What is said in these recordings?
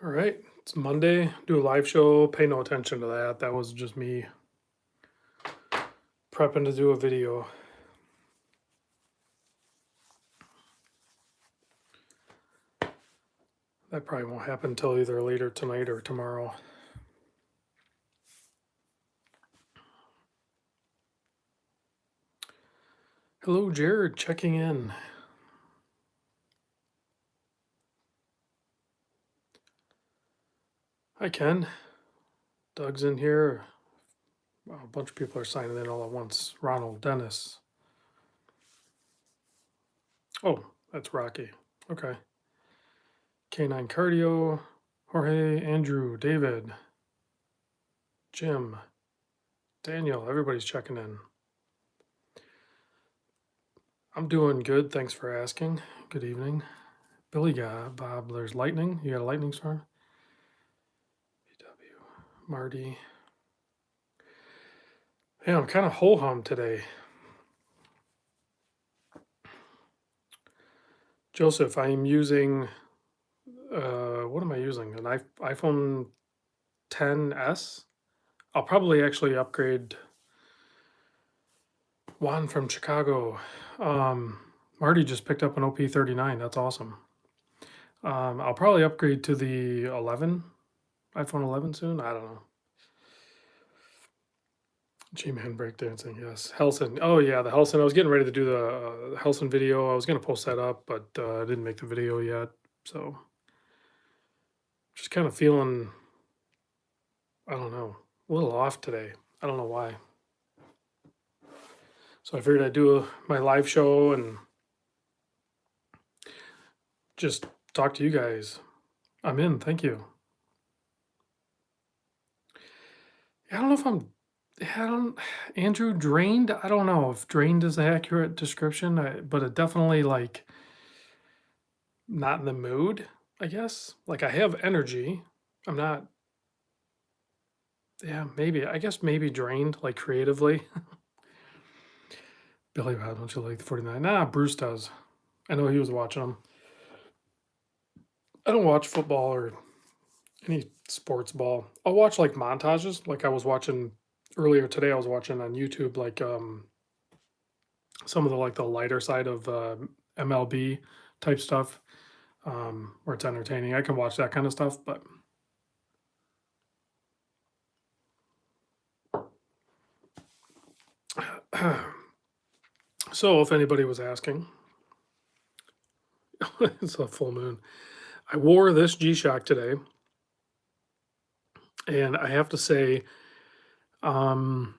All right, it's Monday. Do a live show. Pay no attention to that. That was just me prepping to do a video. That probably won't happen until either later tonight or tomorrow. Hello, Jared, checking in. Hi, Ken. Doug's in here. Wow, a bunch of people are signing in all at once. Ronald, Dennis. Oh, that's Rocky. Okay. K9 Cardio. Jorge, Andrew, David, Jim, Daniel. Everybody's checking in. I'm doing good. Thanks for asking. Good evening. Billy got Bob. There's lightning. You got a lightning storm? BW. Marty. Yeah, I'm kind of ho hum today. Joseph, I'm using, what am I using? An iPhone 10s. I'll probably actually upgrade. Juan from Chicago. Marty just picked up an OP39. That's awesome. I'll probably upgrade to the 11, iPhone 11 soon. I don't know. G-Man breakdancing, yes. Helson. Oh yeah, the Helson. I was getting ready to do the Helson video. I was gonna post that up, but I didn't make the video yet. So just kind of feeling, I don't know, a little off today. I don't know why. So I figured I'd do my live show and just talk to you guys. I'm in. Thank you. I don't know if I'm. I don't. Andrew drained. I don't know if drained is the accurate description, but it definitely like not in the mood. I guess like I have energy. I'm not. Yeah, maybe. I guess maybe drained like creatively. Billy, why don't you like the 49? Nah, Bruce does. I know he was watching them. I don't watch football or any sports ball. I'll watch like montages. Like I was watching earlier today. I was watching on YouTube like some of the like the lighter side of MLB type stuff, where it's entertaining. I can watch that kind of stuff, but so if anybody was asking, it's a full moon. I wore this G-Shock today, and I have to say, um,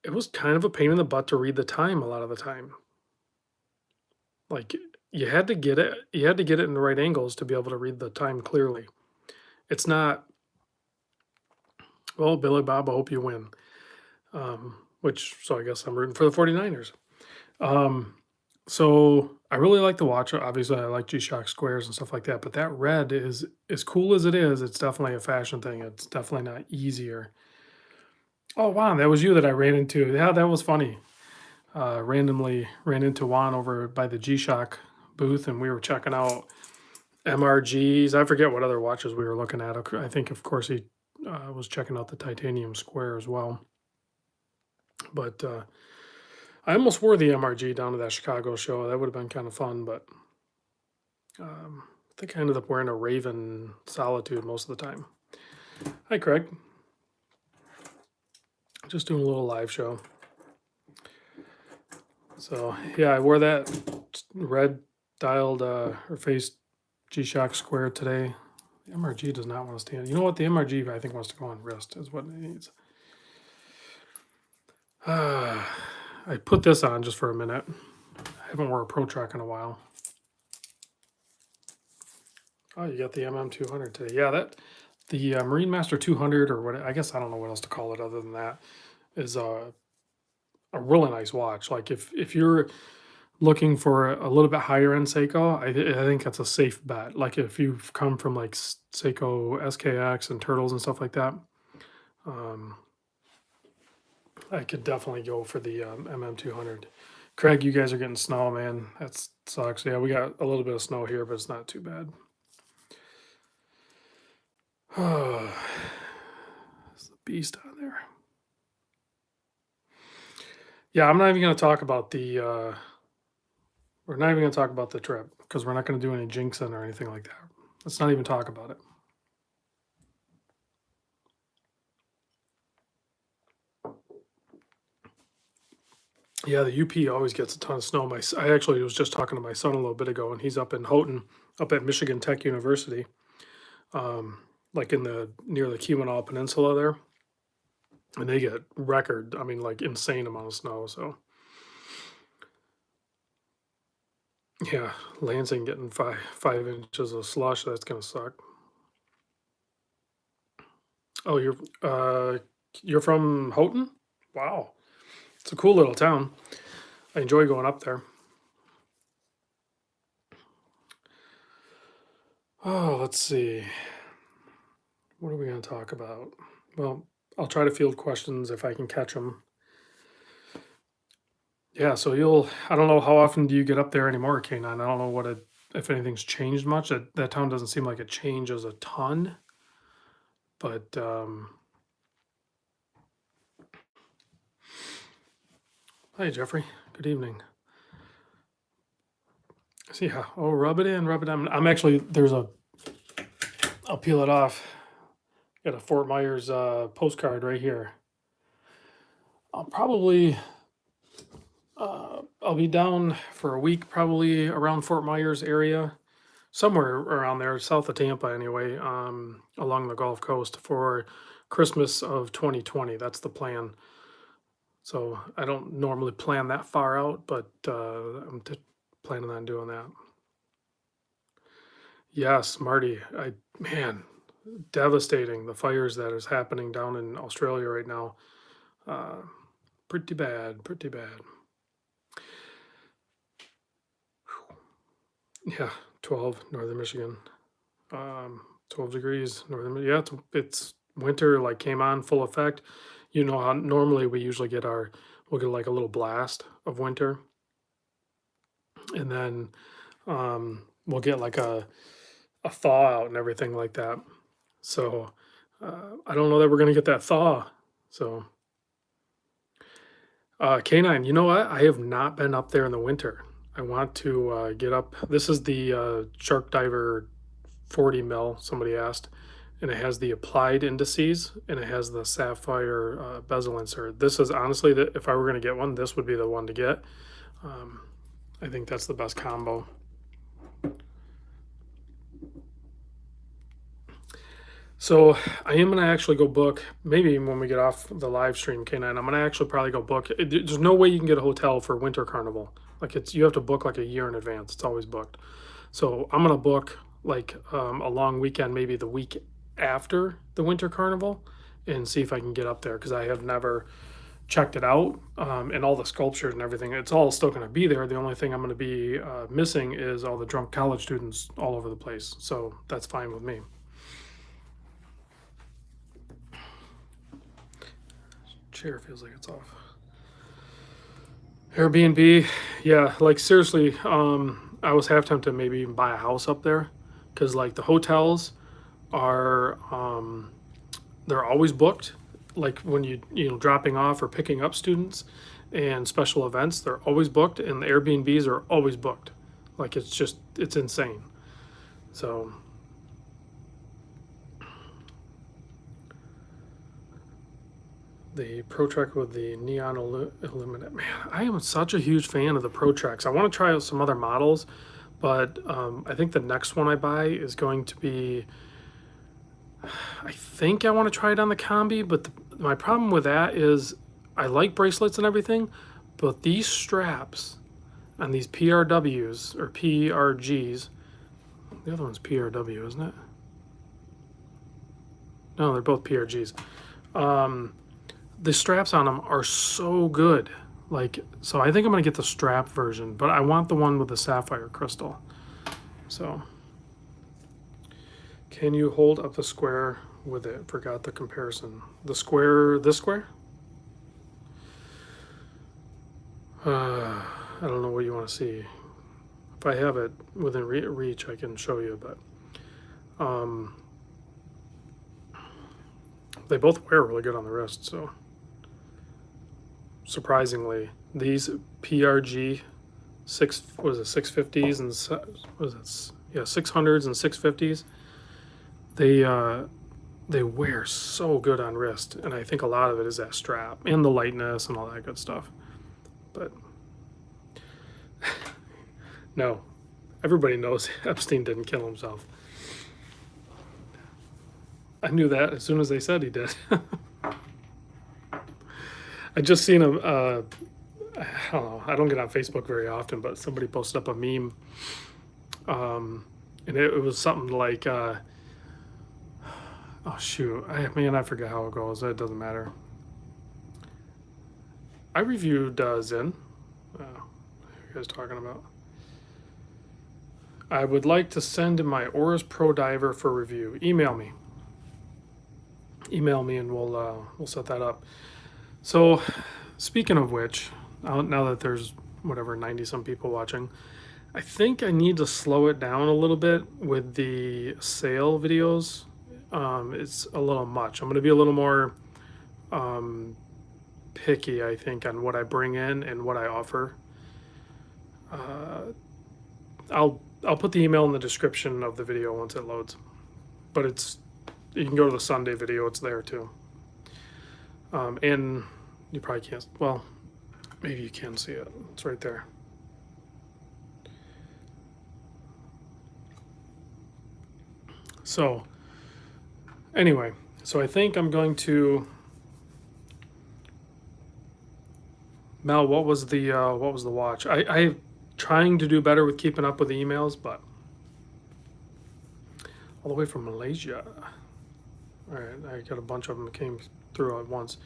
it was kind of a pain in the butt to read the time a lot of the time. Like you had to get it, you had to get it in the right angles to be able to read the time clearly. It's not, well, Billy Bob, I hope you win. Which, so I guess I'm rooting for the 49ers. Um, so I really like the watch. Obviously, I like G-Shock squares and stuff like that. But that red is as cool as it is. It's definitely a fashion thing. It's definitely not easier. Oh wow, that was you that I ran into. Yeah, that was funny. Randomly ran into Juan over by the G-Shock booth, and we were checking out MRGs. I forget what other watches we were looking at. I think, of course, he was checking out the titanium square as well. But I almost wore the MRG down to that Chicago show. That would have been kind of fun, but I think I ended up wearing a Raven Solitude most of the time. Hi, Craig. Just doing a little live show. So yeah, I wore that red dialed or faced G-Shock square today. The MRG does not want to stand. You know what? The MRG I think wants to go on wrist is what it needs. I put this on just for a minute. I haven't worn a Pro Track in a while. Oh, you got the MM200 today. Yeah, that the Marine Master 200 or what? I guess I don't know what else to call it other than that. Is a really nice watch. Like if you're looking for a little bit higher end Seiko, I think that's a safe bet. Like if you've come from like Seiko SKX and Turtles and stuff like that, um, I could definitely go for the MM200. Craig, you guys are getting snow, man. That sucks. Yeah, we got a little bit of snow here, but it's not too bad. Oh, it's the beast on there. Yeah, I'm not even going to talk about the. We're not even going to talk about the trip because we're not going to do any jinxing or anything like that. Let's not even talk about it. Yeah, the UP always gets a ton of snow. I actually was just talking to my son a little bit ago, and he's up in Houghton, up at Michigan Tech University, um, like in the near the Keweenaw Peninsula there, and they get record, I mean, like insane amount of snow. So yeah, Lansing getting 5 inches of slush. That's gonna suck. Oh, you're from Houghton? Wow, it's a cool little town. I enjoy going up there. Oh, let's see. What are we going to talk about? Well, I'll try to field questions if I can catch them. Yeah, so I don't know how often do you get up there anymore, K9? I don't know if anything's changed much. That town doesn't seem like it changes a ton, but hi, Jeffrey. Good evening. So yeah, oh, rub it in, rub it in. I'm actually, I'll peel it off. Got a Fort Myers postcard right here. I'll probably, I'll be down for a week, probably around Fort Myers area, somewhere around there, south of Tampa anyway, along the Gulf Coast for Christmas of 2020. That's the plan. So I don't normally plan that far out, but I'm planning on doing that. Yes, Marty. Man, devastating the fires that is happening down in Australia right now. Uh, Pretty bad, pretty bad. Yeah, 12 northern Michigan. 12 degrees northern. Yeah, it's winter like came on full effect. You know how normally we'll get like a little blast of winter, and then we'll get like a thaw out and everything like that. So I don't know that we're gonna get that thaw. So Canine, you know what? I have not been up there in the winter. I want to get up. This is the Shark Diver 40 mil, somebody asked, and it has the applied indices and it has the sapphire bezel insert. This is honestly, if I were going to get one, this would be the one to get. Um, I think that's the best combo. So I am gonna actually go book maybe when we get off the live stream, K9. I'm gonna actually probably go book. There's no way you can get a hotel for Winter Carnival. Like you have to book like a year in advance. It's always booked. So I'm gonna book like a long weekend, maybe the week after the Winter Carnival, and see if I can get up there because I have never checked it out, and all the sculptures and everything. It's all still gonna be there. The only thing I'm gonna be missing is all the drunk college students all over the place. So that's fine with me. Chair feels like it's off. Airbnb, yeah, like seriously, I was half tempted to maybe even buy a house up there, because like the hotels are, they're always booked. Like when dropping off or picking up students, and special events, they're always booked, and the Airbnbs are always booked. Like it's insane. So the ProTrek with the neon illuminate. Man, I am such a huge fan of the ProTreks. I want to try out some other models, but I think the next one I buy is going to be. I think I want to try it on the Combi, but my problem with that is I like bracelets and everything, but these straps on these PRWs or PRGs, the other one's PRW, isn't it? No, they're both PRGs. Um, the straps on them are so good. Like, so I think I'm gonna get the strap version, but I want the one with the sapphire crystal. So, can you hold up the square with it? Forgot the comparison. The square, this square? I don't know what you want to see. If I have it within reach, I can show you. But they both wear really good on the wrist. So surprisingly, these PRG 650s and was it, yeah, 600s and 650s, they they wear so good on wrist, and I think a lot of it is that strap and the lightness and all that good stuff. But no, everybody knows Epstein didn't kill himself. I knew that as soon as they said he did. I just seen him. I don't know. I don't get on Facebook very often, but somebody posted up a meme, and it was something like, "Oh shoot, I forget how it goes. It doesn't matter." I reviewed Zen. What are you guys talking about? I would like to send in my Oris Pro Diver for review. Email me, and we'll set that up. So, speaking of which, now that there's whatever 90 some people watching, I think I need to slow it down a little bit with the sale videos. It's a little much. I'm going to be a little more picky, I think, on what I bring in and what I offer. I'll put the email in the description of the video once it loads, but you can go to the Sunday video. It's there too. And you probably can't. Well, maybe you can see it. It's right there. So anyway, so I think I'm going to. Mel, what was the watch? I trying to do better with keeping up with the emails, but all the way from Malaysia. All right, I got a bunch of them that came through at once.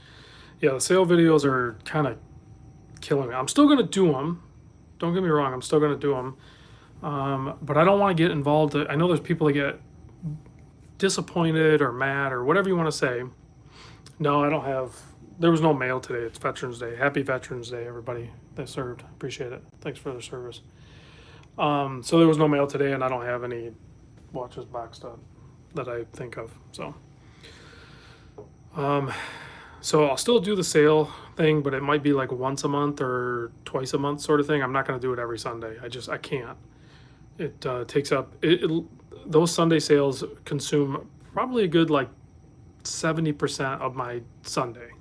Yeah, the sale videos are kind of killing me. I'm still gonna do them. Don't get me wrong. I'm still gonna do them, but I don't want to get involved. I know there's people that get disappointed or mad or whatever you want to say. No, I don't have. There was no mail today. It's Veterans Day. Happy Veterans Day, everybody that served. Appreciate it. Thanks for their service. So there was no mail today, and I don't have any watches boxed up that I think of. So I'll still do the sale thing, but it might be like once a month or twice a month sort of thing. I'm not going to do it every Sunday. I can't. It takes up those Sunday sales consume probably a good like 70% of my Sunday,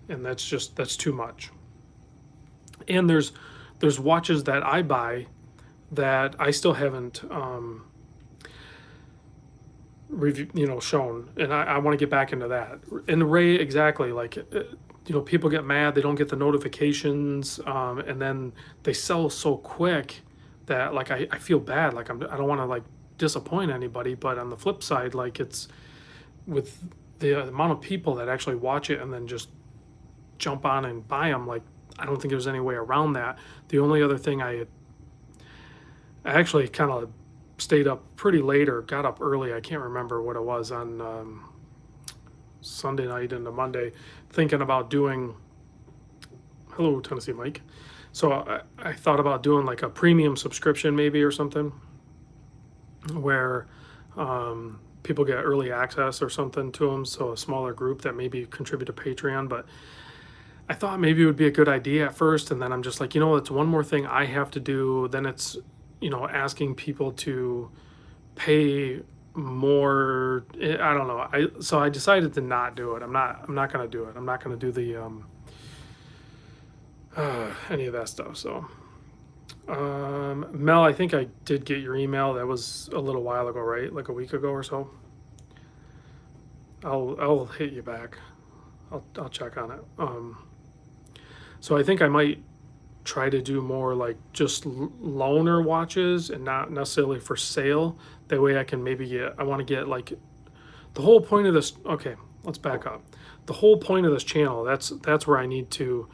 and that's too much. And there's watches that I buy that I still haven't shown, and I want to get back into that. And Ray, exactly, like people get mad they don't get the notifications, and then they sell so quick that like I feel bad, like I don't want to like disappoint anybody, but on the flip side, like it's with the amount of people that actually watch it and then just jump on and buy them, like I don't think there's any way around that. The only other thing I actually kind of stayed up pretty late or got up early, I can't remember what it was, on Sunday night into Monday, thinking about doing, hello Tennessee Mike. So I thought about doing like a premium subscription maybe or something where people get early access or something to them, so a smaller group that maybe contribute to Patreon. But I thought maybe it would be a good idea at first, and then I'm just like, it's one more thing I have to do. Then it's asking people to pay more. I don't know. So I decided to not do it. I'm not going to do it. I'm not going to do the any of that stuff. So Mel, I think I did get your email. That was a little while ago, right? Like a week ago or so. I'll hit you back. I'll check on it. So I think I might try to do more like just loaner watches and not necessarily for sale. That way I can maybe I want to get like the whole point of this. Okay, let's back up. The whole point of this channel, that's where I need to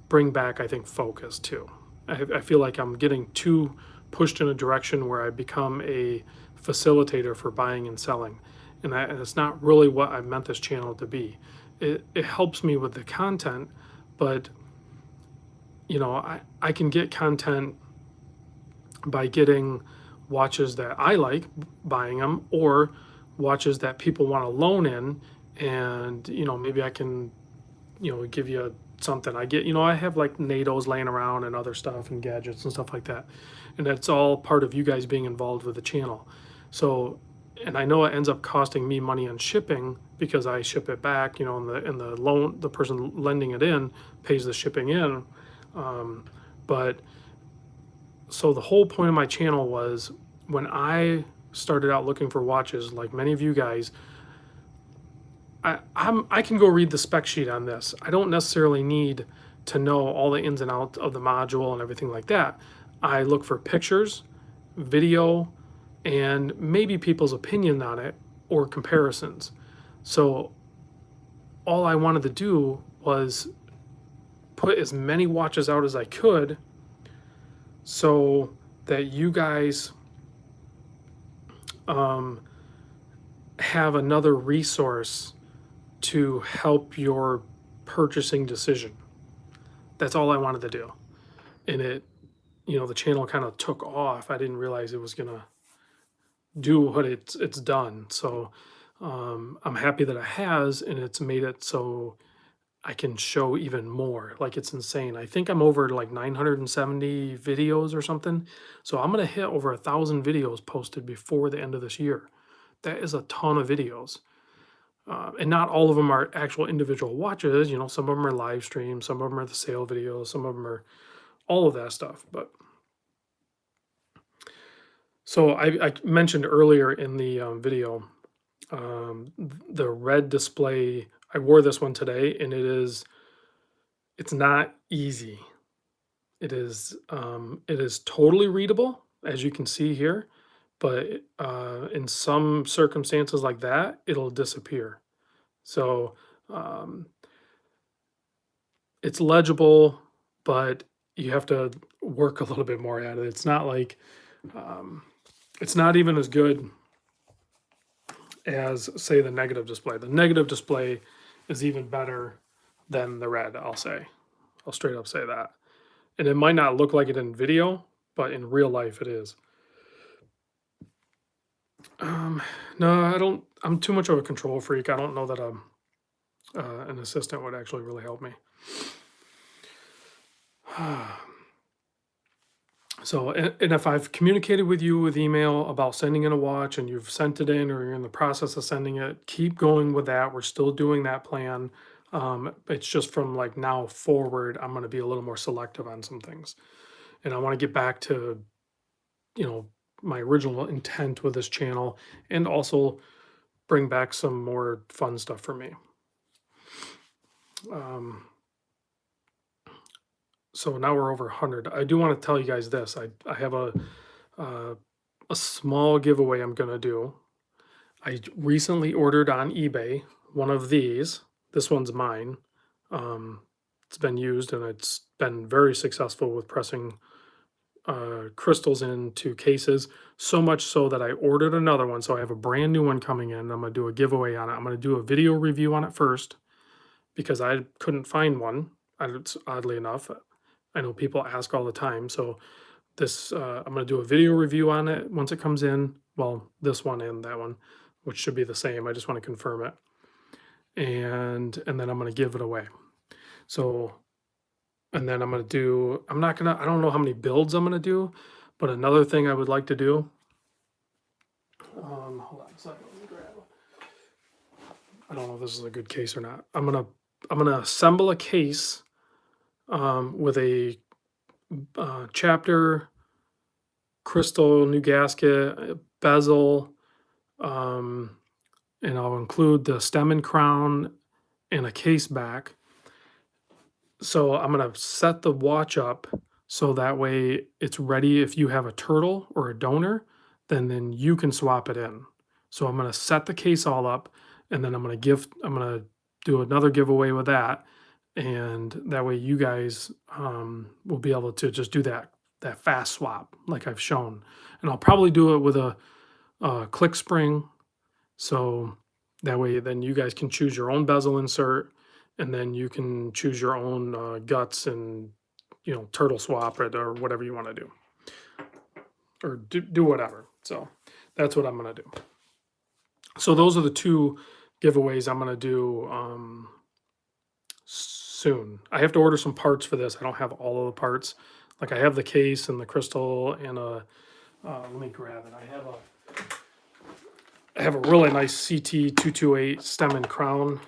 bring back, I think, focus too. I feel like I'm getting too pushed in a direction where I become a facilitator for buying and selling. And it's not really what I meant this channel to be. It helps me with the content, but I can get content by getting watches that I like, buying them, or watches that people want to loan in and maybe I can give you something. I have like NATOs laying around and other stuff and gadgets and stuff like that, and that's all part of you guys being involved with the channel. So, and I know it ends up costing me money on shipping because I ship it back, and the loan, the person lending it in pays the shipping in. But so the whole point of my channel was, when I started out looking for watches, like many of you guys, I can go read the spec sheet on this. I don't necessarily need to know all the ins and outs of the module and everything like that. I look for pictures, video, and maybe people's opinion on it or comparisons. So all I wanted to do was put as many watches out as I could so that you guys have another resource to help your purchasing decision. That's all I wanted to do. And the channel kind of took off. I didn't realize it was going to do what it's done. So I'm happy that it has, and it's made it so I can show even more. Like, it's insane. I think I'm over like 970 videos or something. So I'm going to hit over 1,000 videos posted before the end of this year. That is a ton of videos. And not all of them are actual individual watches. Some of them are live streams, some of them are the sale videos, some of them are all of that stuff. But so I mentioned earlier in the video, the red display. I wore this one today, and it's not easy. It is totally readable, as you can see here, but in some circumstances like that, it'll disappear. So um, it's legible, but you have to work a little bit more at it. It's not like it's not even as good as, say, the negative display. The negative display is even better than the red, I'll say. I'll straight up say that. And it might not look like it in video, but in real life it is. Um, no, I don't. I'm too much of a control freak. I don't know that an assistant would actually really help me. So, and if I've communicated with you with email about sending in a watch and you've sent it in or you're in the process of sending it, keep going with that. We're still doing that plan. It's just from like now forward, I'm going to be a little more selective on some things. And I want to get back to, my original intent with this channel, and also bring back some more fun stuff for me. So now we're over 100. I do want to tell you guys this. I have uh, a small giveaway I'm going to do. I recently ordered on eBay one of these. This one's mine. It's been used, and it's been very successful with pressing crystals into cases, so much so that I ordered another one. So I have a brand new one coming in. I'm going to do a giveaway on it. I'm going to do a video review on it first because I couldn't find one. Oddly enough, I know people ask all the time. So this, I'm going to do a video review on it once it comes in. Well, this one and that one, which should be the same. I just want to confirm it. And then I'm going to give it away. So, and then I don't know how many builds I'm going to do, but another thing I would like to do, hold on a second, let me grab, I don't know if this is a good case or not. I'm going to assemble a case with a chapter, crystal, new gasket, bezel, and I'll include the stem and crown and a case back. So I'm going to set the watch up so that way it's ready. If you have a turtle or a donor, then you can swap it in. So I'm going to set the case all up, and then I'm going to do another giveaway with that. And that way you guys will be able to just do that fast swap like I've shown. And I'll probably do it with a click spring. So that way then you guys can choose your own bezel insert, and then you can choose your own guts and, turtle swap it or whatever you want to do, or do whatever. So that's what I'm going to do. So those are the two giveaways I'm gonna do soon. I have to order some parts for this. I don't have all of the parts. Like I have the case and the crystal and a. Let me grab it. I have a really nice CT228 stem and crown.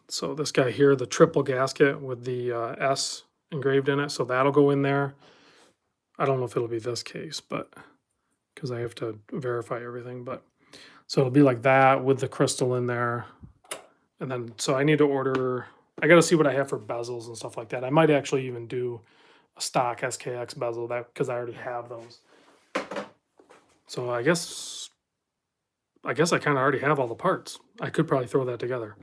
So this guy here, the triple gasket with the S engraved in it. So that'll go in there. I don't know if it'll be this case, but because I have to verify everything. But so it'll be like that with the crystal in there. And then, so I need to order, I got to see what I have for bezels and stuff like that. I might actually even do a stock SKX bezel that because I already have those. So I kind of already have all the parts. I could probably throw that together.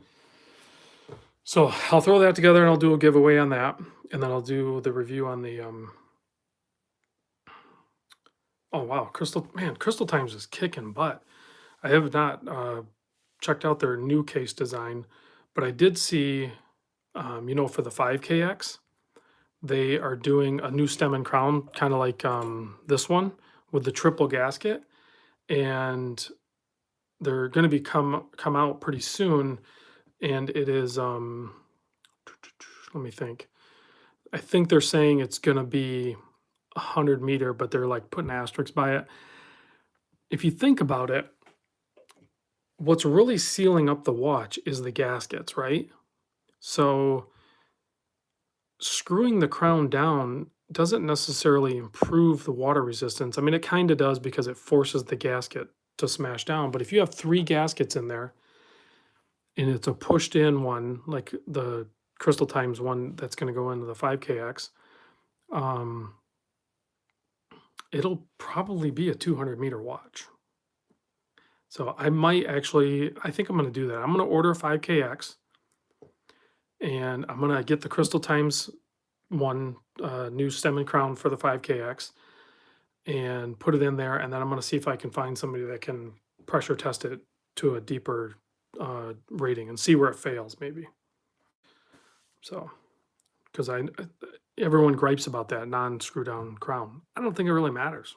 So I'll throw that together and I'll do a giveaway on that. And then I'll do the review on the, oh wow, Crystal Times is kicking butt. I have not checked out their new case design, but I did see, for the 5KX, they are doing a new stem and crown, kind of like this one with the triple gasket. And they're going to be come out pretty soon. And it is, let me think. I think they're saying it's going to be 100 meter, but they're like putting asterisks by it. If you think about it, what's really sealing up the watch is the gaskets, right? So screwing the crown down doesn't necessarily improve the water resistance. I mean, it kind of does because it forces the gasket to smash down. But if you have 3 gaskets in there and it's a pushed in one, like the Crystal Times one that's going to go into the 5KX, um, it'll probably be a 200-meter watch. So I think I'm going to do that. I'm going to order a 5KX and I'm going to get the Crystal Times one new stem and crown for the 5KX and put it in there. And then I'm going to see if I can find somebody that can pressure test it to a deeper rating and see where it fails maybe. So, because everyone gripes about that non-screw down crown. I don't think it really matters.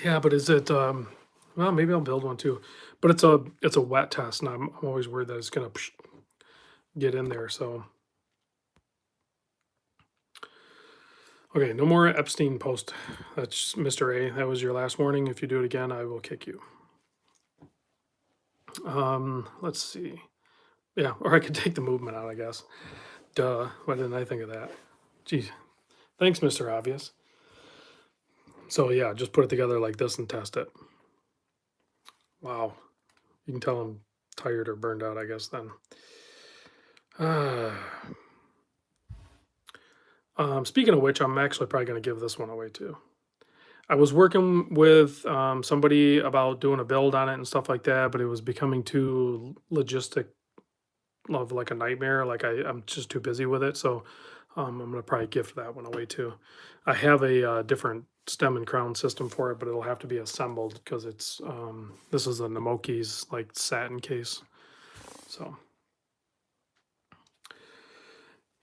Yeah, but is it? Well, maybe I'll build one too. But it's a wet test, and I'm always worried that it's gonna get in there. So okay, no more Epstein post. That's Mr. A. That was your last warning. If you do it again, I will kick you. Let's see. Yeah, or I could take the movement out, I guess. Duh. Why didn't I think of that? Geez. Thanks, Mr. Obvious. So yeah, just put it together like this and test it. Wow. You can tell I'm tired or burned out, I guess, then. Speaking of which, I'm actually probably going to give this one away too. I was working with somebody about doing a build on it and stuff like that, but it was becoming too logistic of like a nightmare. Like I'm just too busy with it. So I'm going to probably gift that one away too. I have a different stem and crown system for it, but it'll have to be assembled because it's this is a Namoki's like satin case. So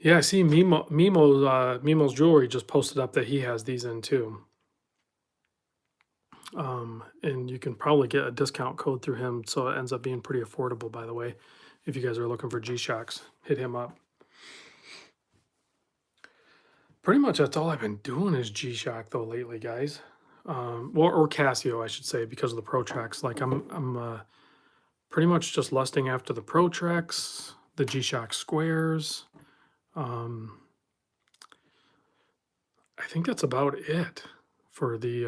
yeah, I see Mimo's jewelry just posted up that he has these in too. And you can probably get a discount code through him, so it ends up being pretty affordable, by the way. If you guys are looking for G-Shocks, hit him up. Pretty much that's all I've been doing is G-Shock though lately, guys. Or Casio, I should say, because of the Protrax. Like I'm pretty much just lusting after the Protrax, the G-Shock squares. I think that's about it for the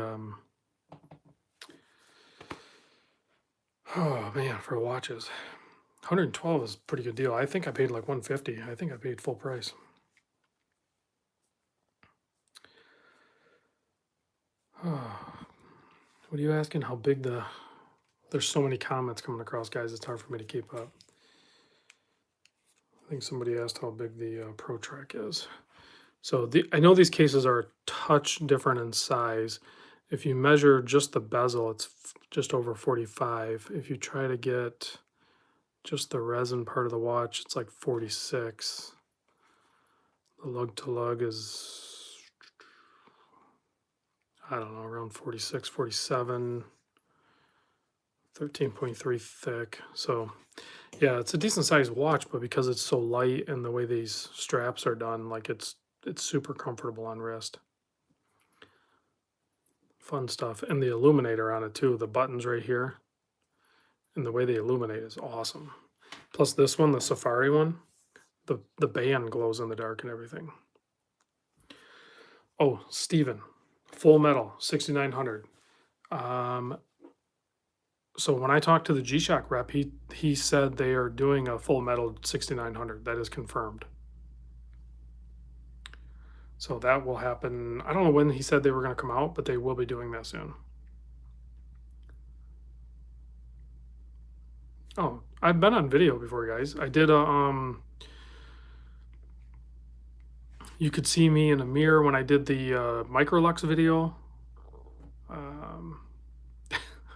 oh man, for watches. 112 is a pretty good deal. I think I paid like 150. I think I paid full price. What are you asking? How big there's so many comments coming across, guys. It's hard for me to keep up. I think somebody asked how big the Pro Track is. So I know these cases are a touch different in size. If you measure just the bezel, it's just over 45. If you try to get just the resin part of the watch, it's like 46. The lug to lug is, I don't know, around 46, 47, 13.3 thick. So yeah, it's a decent sized watch, but because it's so light and the way these straps are done, like it's super comfortable on wrist. Fun stuff. And the illuminator on it too, the buttons right here, and the way they illuminate is awesome. Plus this one, the Safari one, the band glows in the dark and everything. Oh, Steven, Full Metal 6900. Um, so when I talked to the G-Shock rep, he said they are doing a Full Metal 6900. That is confirmed. So that will happen. I don't know when he said they were going to come out, but they will be doing that soon. Oh, I've been on video before, guys. I did a you could see me in a mirror when I did the Microlux video. Um,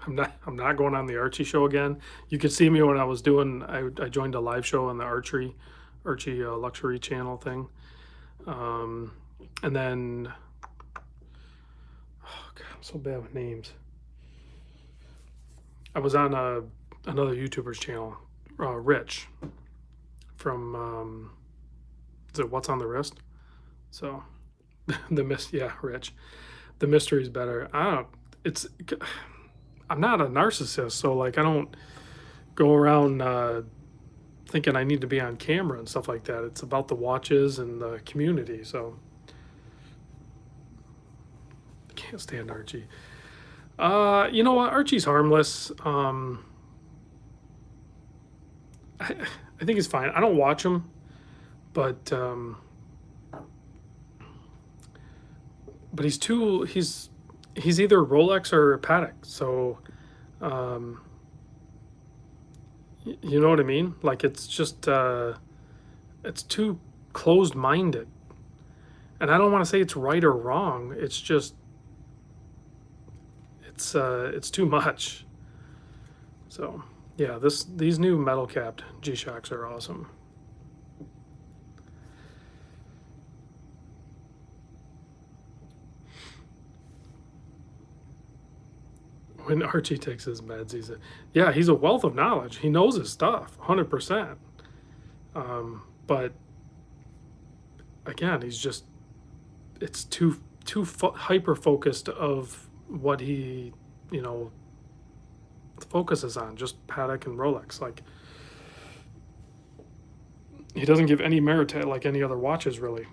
I'm not going on the Archie show again. You could see me when I was doing. I joined a live show on the Archie luxury channel thing. And then, oh God, I'm so bad with names. I was on another YouTuber's channel, Rich, from is it What's on the Wrist? So yeah, Rich. The mystery's better. I don't. It's. I'm not a narcissist, so like I don't go around thinking I need to be on camera and stuff like that. It's about the watches and the community. So I can't stand Archie. You know what? Archie's harmless. I think he's fine. I don't watch him, but he's either Rolex or Patek. So you know what I mean? Like it's just it's too closed-minded. And I don't want to say it's right or wrong. It's just it's too much. So yeah, these new metal capped G-Shocks are awesome. When Archie takes his meds, he's a wealth of knowledge. He knows his stuff, 100%. But again, it's too hyper focused of what he focuses on, just Patek and Rolex. Like he doesn't give any merit to it like any other watches, really.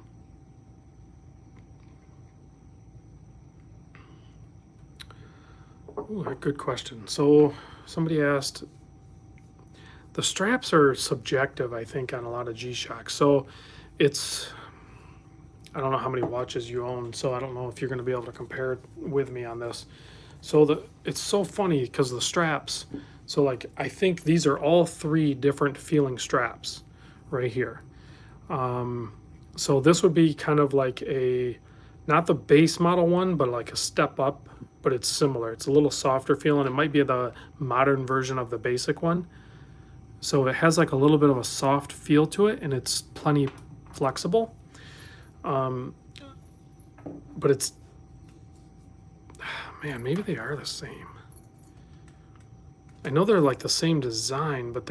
Ooh, a good question. So somebody asked, the straps are subjective, I think, on a lot of G-Shocks. So I don't know how many watches you own, so I don't know if you're going to be able to compare it with me on this. So it's so funny because the straps, so like I think these are all three different feeling straps right here. So this would be kind of like not the base model one, but like a step up, but it's similar. It's a little softer feeling. It might be the modern version of the basic one. So it has like a little bit of a soft feel to it, and it's plenty flexible. But it's, man, maybe they are the same. I know they're like the same design, but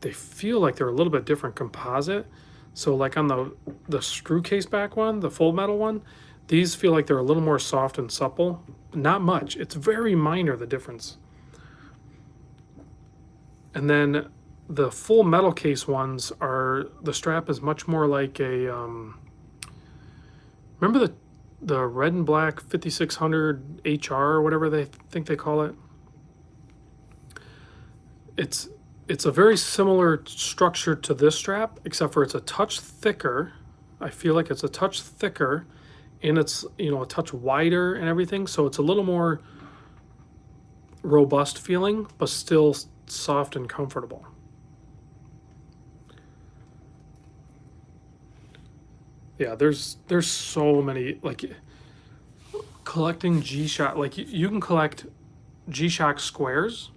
they feel like they're a little bit different composite. So like on the screw case back one, the full metal one, these feel like they're a little more soft and supple. Not much. It's very minor, the difference. And then the full metal case ones the strap is much more like a, remember the red and black 5600 HR or whatever they think they call it? It's a very similar structure to this strap, except for it's a touch thicker. I feel like it's a touch thicker, and it's a touch wider and everything. So it's a little more robust feeling, but still soft and comfortable. Yeah, there's so many, like collecting G-Shock. Like you can collect G-Shock squares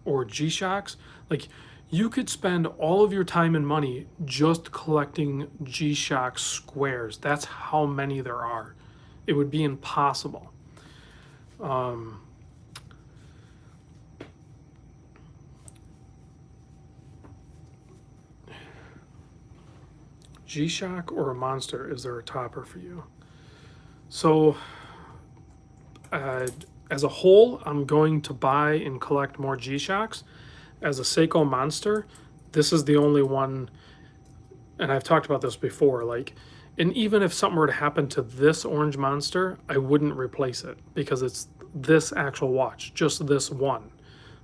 or G-Shocks. Like You could spend all of your time and money just collecting G-Shock squares. That's how many there are. It would be impossible. Um, G-Shock or a Monster, is there a topper for you? So, uh, as a whole, I'm going to buy and collect more G-Shocks. As a Seiko Monster, this is the only one, and I've talked about this before, like, and even if something were to happen to this orange Monster, I wouldn't replace it because it's this actual watch, just this one.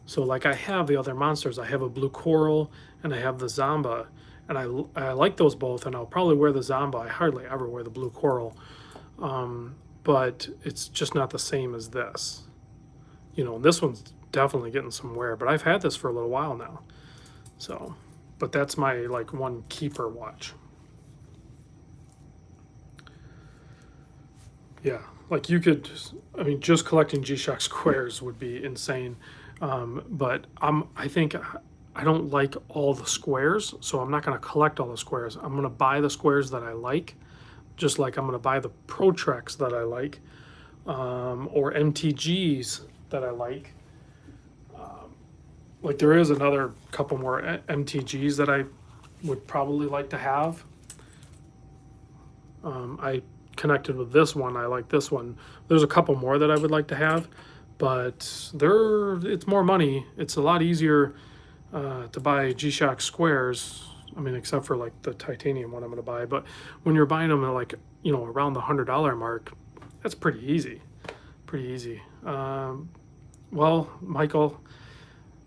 So like I have the other Monsters, I have a blue coral and I have the Zamba, and I like those both, and I'll probably wear the Zamba. I hardly ever wear the blue coral, but it's just not the same as this. You know, this one's definitely getting some wear, but I've had this for a little while now. So, but that's my like one keeper watch. Yeah, like you could, I mean, just collecting G-Shock squares would be insane. But I think I don't like all the squares, so I'm not going to collect all the squares. I'm going to buy the squares that I like, just like I'm going to buy the Protreks that I like, or MTGs that I like. Like there is another couple more MTGs that I would probably like to have. I connected with this one. I like this one. There's a couple more that I would like to have, but it's more money. It's a lot easier to buy G-Shock squares. I mean, except for like the titanium one I'm going to buy. But when you're buying them at like, you know, around the $100 mark, that's pretty easy. Pretty easy. Well, Michael,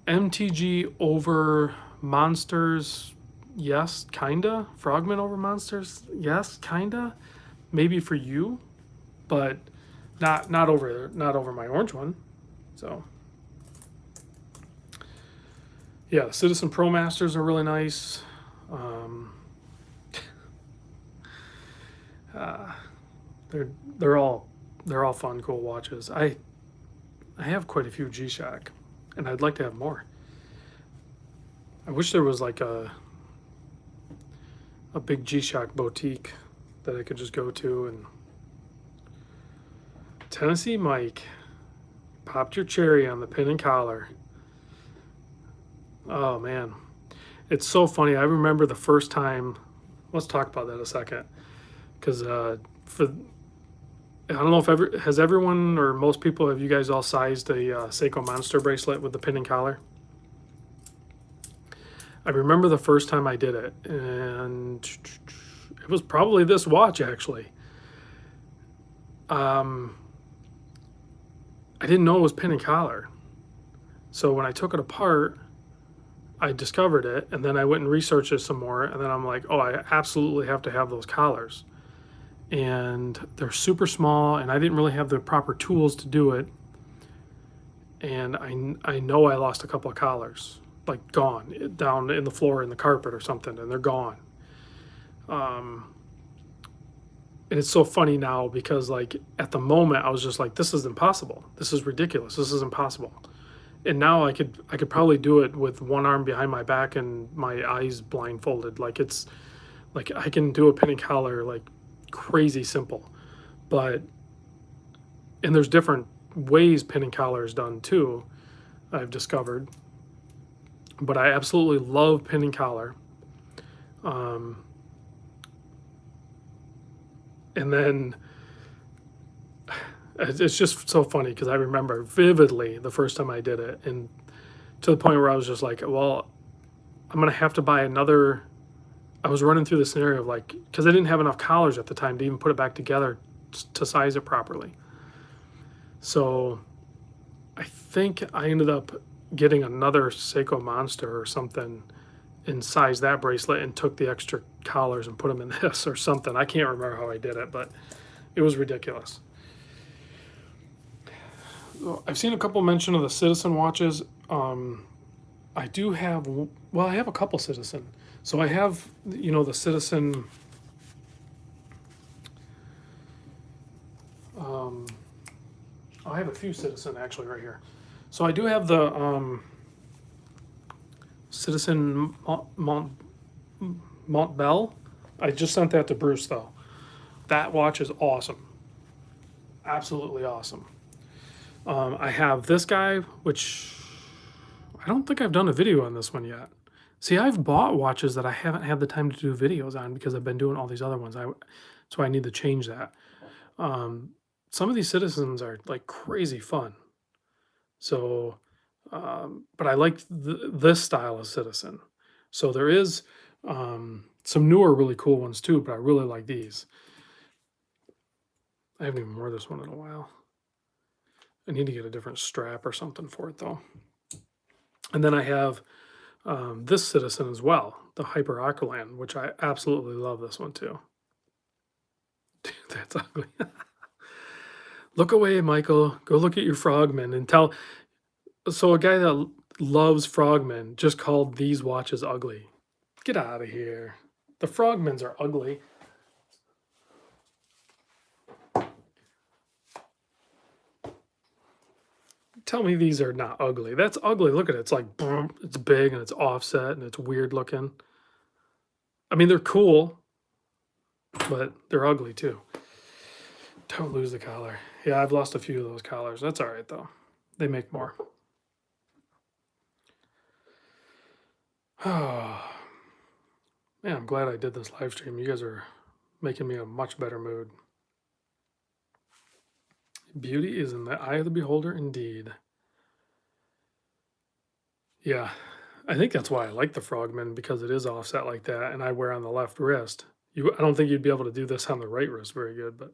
MTG over Monsters, yes, kinda. Frogman over Monsters, yes, kinda. Maybe for you, but not over my orange one. So yeah, the Citizen Pro Masters are really nice. Um, uh, they're they're all they're all fun, cool watches. I have quite a few G-Shock, and I'd like to have more. I wish there was like a big G-Shock boutique that I could just go to. And Tennessee Mike popped your cherry on the pin and collar. Oh man, it's so funny. I remember the first time. Let's talk about that a second, because for I don't know if has everyone or most people, have you guys all sized a Seiko Monster bracelet with the pin and collar? I remember the first time I did it, and it was probably this watch actually. I didn't know it was pin and collar, so when I took it apart, I discovered it, and then I went and researched it some more, and then I'm like, oh, I absolutely have to have those collars. And they're super small, and I didn't really have the proper tools to do it. And I know I lost a couple of collars, like gone, down in the floor in the carpet or something, and they're gone. And it's so funny now because like at the moment I was just like, this is impossible. This is ridiculous. This is impossible. And now I could probably do it with one arm behind my back and my eyes blindfolded. Like it's like I can do a pin and collar like crazy simple. But and there's different ways pin and collar is done too, I've discovered. But I absolutely love pin and collar. And then it's just so funny because I remember vividly the first time I did it, and to the point where I was just like, well, I'm gonna have to buy another. I was running through the scenario of like, because I didn't have enough collars at the time to even put it back together to size it properly. So I think I ended up getting another Seiko Monster or something and sized that bracelet and took the extra collars and put them in this or something. I can't remember how I did it, but it was ridiculous. I've seen a couple mention of the Citizen watches. I do have, well, I have a couple Citizen. So I have, you know, the Citizen. I have a few Citizen actually right here. So I do have the Citizen Montbell. I just sent that to Bruce though. That watch is awesome, absolutely awesome. I have this guy, which I don't think I've done a video on this one yet. See, I've bought watches that I haven't had the time to do videos on because I've been doing all these other ones. So I need to change that. Um, some of these Citizens are like crazy fun. So, but I like this style of Citizen. So there is some newer, really cool ones too, but I really like these. I haven't even worn this one in a while. I need to get a different strap or something for it though. And then I have this Citizen as well, the Hyper Aqualand, which I absolutely love this one too. Dude, that's ugly. Look away, Michael. Go look at your frogmen and tell. So a guy that loves frogmen just called these watches ugly. Get out of here. The frogmans are ugly. Tell me these are not ugly. That's ugly. Look at it. It's like boom, it's big and it's offset and it's weird looking. I mean, they're cool, but they're ugly too. Don't lose the collar. Yeah, I've lost a few of those collars. That's all right though. They make more. Oh, man, I'm glad I did this live stream. You guys are making me in a much better mood. Beauty is in the eye of the beholder indeed. Yeah, I think that's why I like the Frogman, because it is offset like that, and I wear on the left wrist. I don't think you'd be able to do this on the right wrist very good, but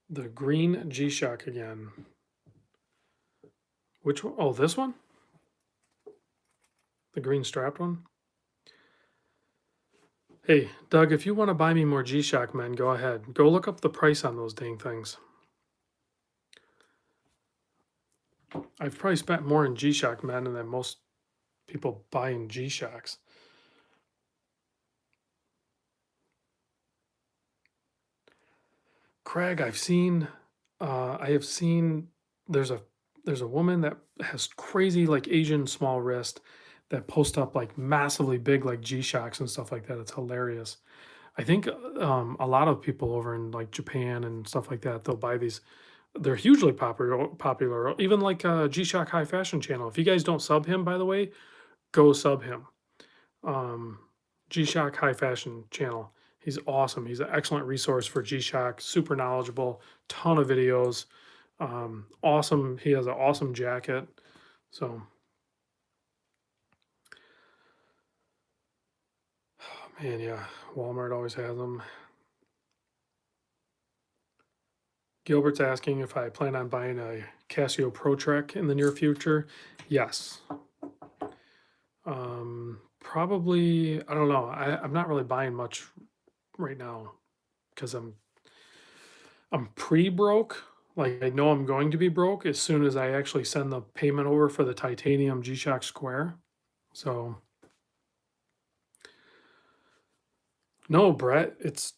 the green G-Shock again. Which one? Oh, this one? The green strapped one? Hey, Doug, if you want to buy me more G-Shock men, go ahead. Go look up the price on those dang things. I've probably spent more in G-Shock men than most people buying G-Shocks. Craig, I have seen there's a woman that has crazy like Asian small wrist that post up like massively big like G-Shocks and stuff like that. It's hilarious. I think a lot of people over in like Japan and stuff like that, they'll buy these. They're hugely popular. Even like G-Shock High Fashion Channel. If you guys don't sub him, by the way, go sub him. Um, G-Shock High Fashion Channel. He's awesome. He's an excellent resource for G-Shock. Super knowledgeable. Ton of videos. Awesome. He has an awesome jacket. So, oh, man, yeah. Walmart always has them. Gilbert's asking if I plan on buying a Casio Pro Trek in the near future. Yes. Probably, I don't know. I'm not really buying much right now because I'm pre-broke. Like I know I'm going to be broke as soon as I actually send the payment over for the titanium G-Shock Square. So no, Brett, it's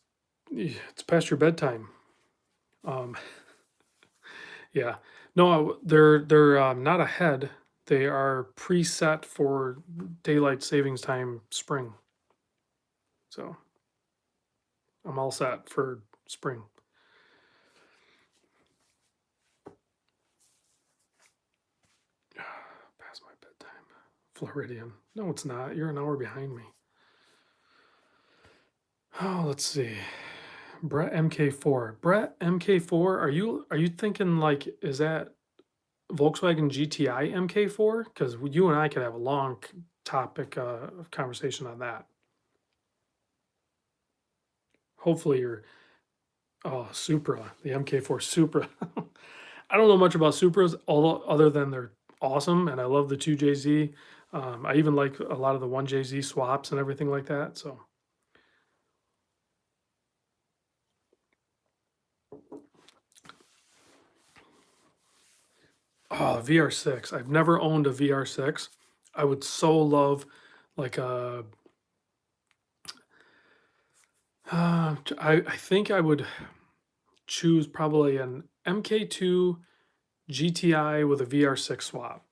past your bedtime. Um, yeah, no, they're not ahead. They are preset for daylight savings time spring. So I'm all set for spring. Past my bedtime. Floridian. No, it's not. You're an hour behind me. Oh, let's see. Brett MK4. Brett MK4, are you thinking like is that Volkswagen GTI MK4? Because you and I could have a long topic of conversation on that. Hopefully you're Supra, the MK4 Supra. I don't know much about Supras, other than they're awesome, and I love the 2JZ. I even like a lot of the 1JZ swaps and everything like that. So, oh, VR6. I've never owned a VR6. I would so love like a. I think I would choose probably an MK2 GTI with a VR6 swap.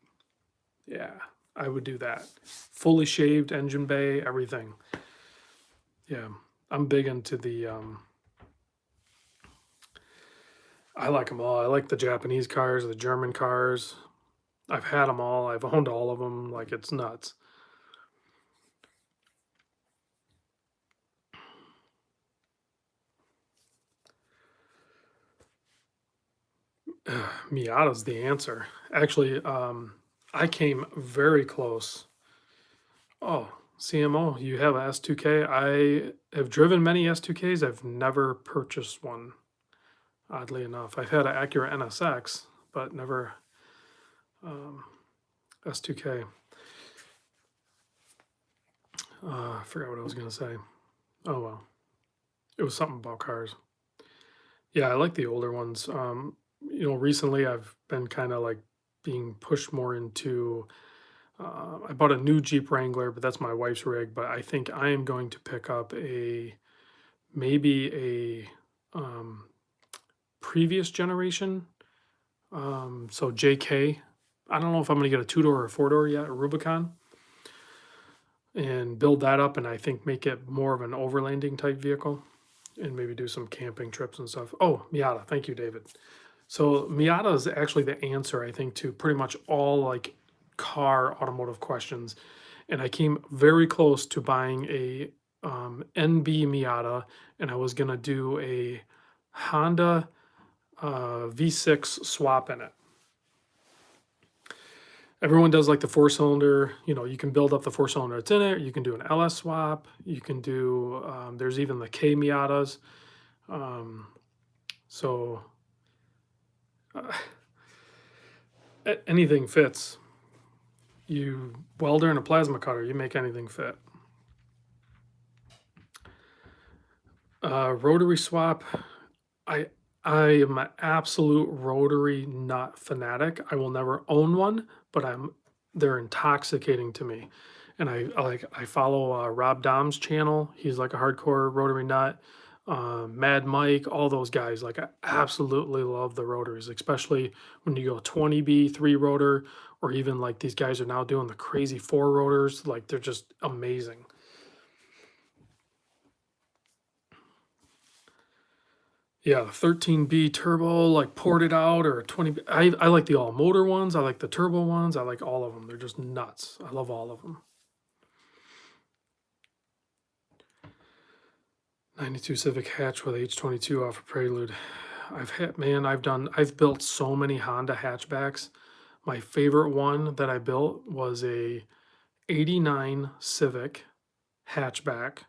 Yeah, I would do that. Fully shaved engine bay, everything. Yeah, I'm big into the. I like them all. I like the Japanese cars, the German cars. I've had them all. I've owned all of them. Like it's nuts. Miata's the answer. Actually, I came very close. Oh, CMO, you have a S2K. I have driven many S2Ks. I've never purchased one, oddly enough. I've had an Acura NSX, but never um, S2K. I forgot what I was going to say. Oh, well. It was something about cars. Yeah, I like the older ones. Recently I've been kind of like being pushed more into. I bought a new Jeep Wrangler, but that's my wife's rig. But I think I am going to pick up maybe a previous generation. So JK. I don't know if I'm going to get a 2 door or a 4 door yet, a Rubicon, and build that up, and I think make it more of an overlanding type vehicle, and maybe do some camping trips and stuff. Oh, Miata. Thank you, David. So Miata is actually the answer, I think, to pretty much all like car automotive questions. And I came very close to buying a NB Miata, and I was gonna do a Honda V6 swap in it. Everyone does like the 4 cylinder. You can build up the 4 cylinder that's in it. You can do an LS swap. You can do. There's even the K Miatas. Um, so uh, anything fits. You welder and a plasma cutter, you make anything fit. Rotary swap, I I am an absolute rotary nut fanatic. I will never own one, but they're intoxicating to me. And I follow Rob Dom's channel. He's like a hardcore rotary nut. Mad Mike, all those guys. Like I absolutely love the rotaries, especially when you go 20B 3 rotor, or even like these guys are now doing the crazy 4 rotors. Like they're just amazing. Yeah, the 13B turbo, like ported out, or 20. I like the all motor ones. I like the turbo ones. I like all of them. They're just nuts. I love all of them. 92 Civic hatch with H22 off a Prelude. I've built so many Honda hatchbacks. My favorite one that I built was a 89 Civic hatchback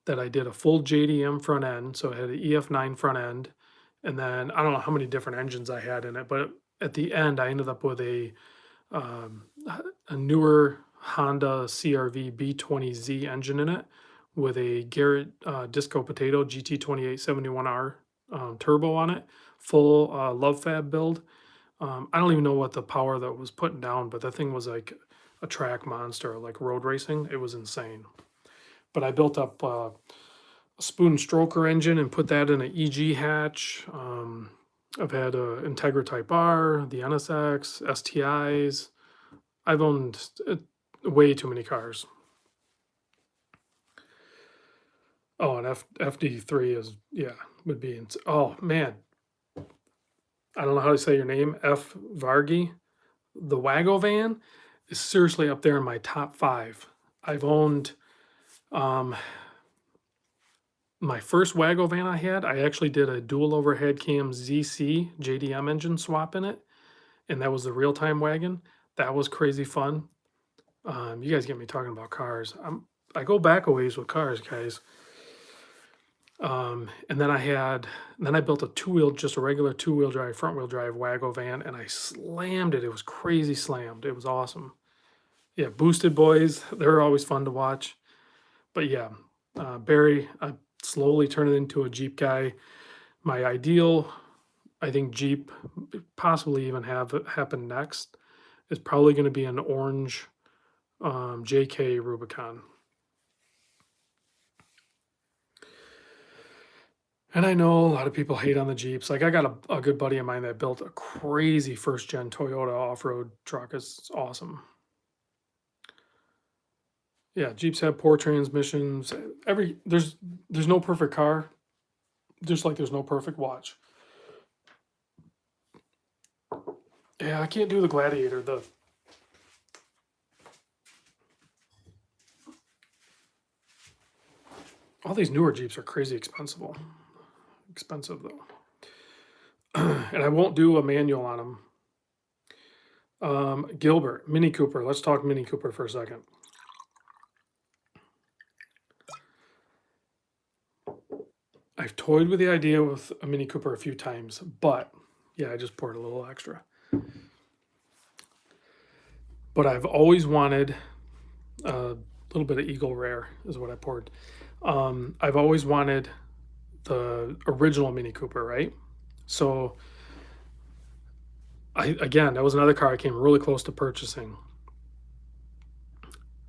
that I did a full JDM front end. So it had an EF9 front end. And then I don't know how many different engines I had in it, but at the end, I ended up with um, a newer Honda CRV B20Z engine in it with a Garrett Disco Potato GT2871R turbo on it, full love fab build. I don't even know what the power that was putting down, but that thing was like a track monster, like road racing. It was insane. But I built up a spoon stroker engine and put that in an EG hatch. I've had a Integra Type R, the NSX, STIs. I've owned way too many cars. Oh, and FD3 is, yeah, would be. Oh man, I don't know how to say your name. F Vargi. The Wago van is seriously up there in my top five. I've owned um, my first Wago van I had. I actually did a dual overhead cam ZC JDM engine swap in it, and that was the real time wagon. That was crazy fun. You guys get me talking about cars. I go back a ways with cars, guys. And then I built just a regular 2 wheel drive, front wheel drive Wago van, and I slammed it. It was crazy slammed. It was awesome. Yeah, boosted boys. They're always fun to watch. But yeah, Barry, I slowly turned it into a Jeep guy. My ideal, I think Jeep, possibly even have it happen next, is probably going to be an orange JK Rubicon. And I know a lot of people hate on the Jeeps. Like I got a good buddy of mine that built a crazy first gen Toyota off road truck. It's awesome. Yeah, Jeeps have poor transmissions. There's no perfect car, just like there's no perfect watch. Yeah, I can't do the Gladiator. The All these newer Jeeps are crazy expensive though, and I won't do a manual on them. Gilbert, Mini Cooper. Let's talk Mini Cooper for a second. I've toyed with the idea with a Mini Cooper a few times, but yeah, I just poured a little extra. But I've always wanted a little bit of Eagle Rare is what I poured. I've always wanted the original Mini Cooper, right? So again, that was another car I came really close to purchasing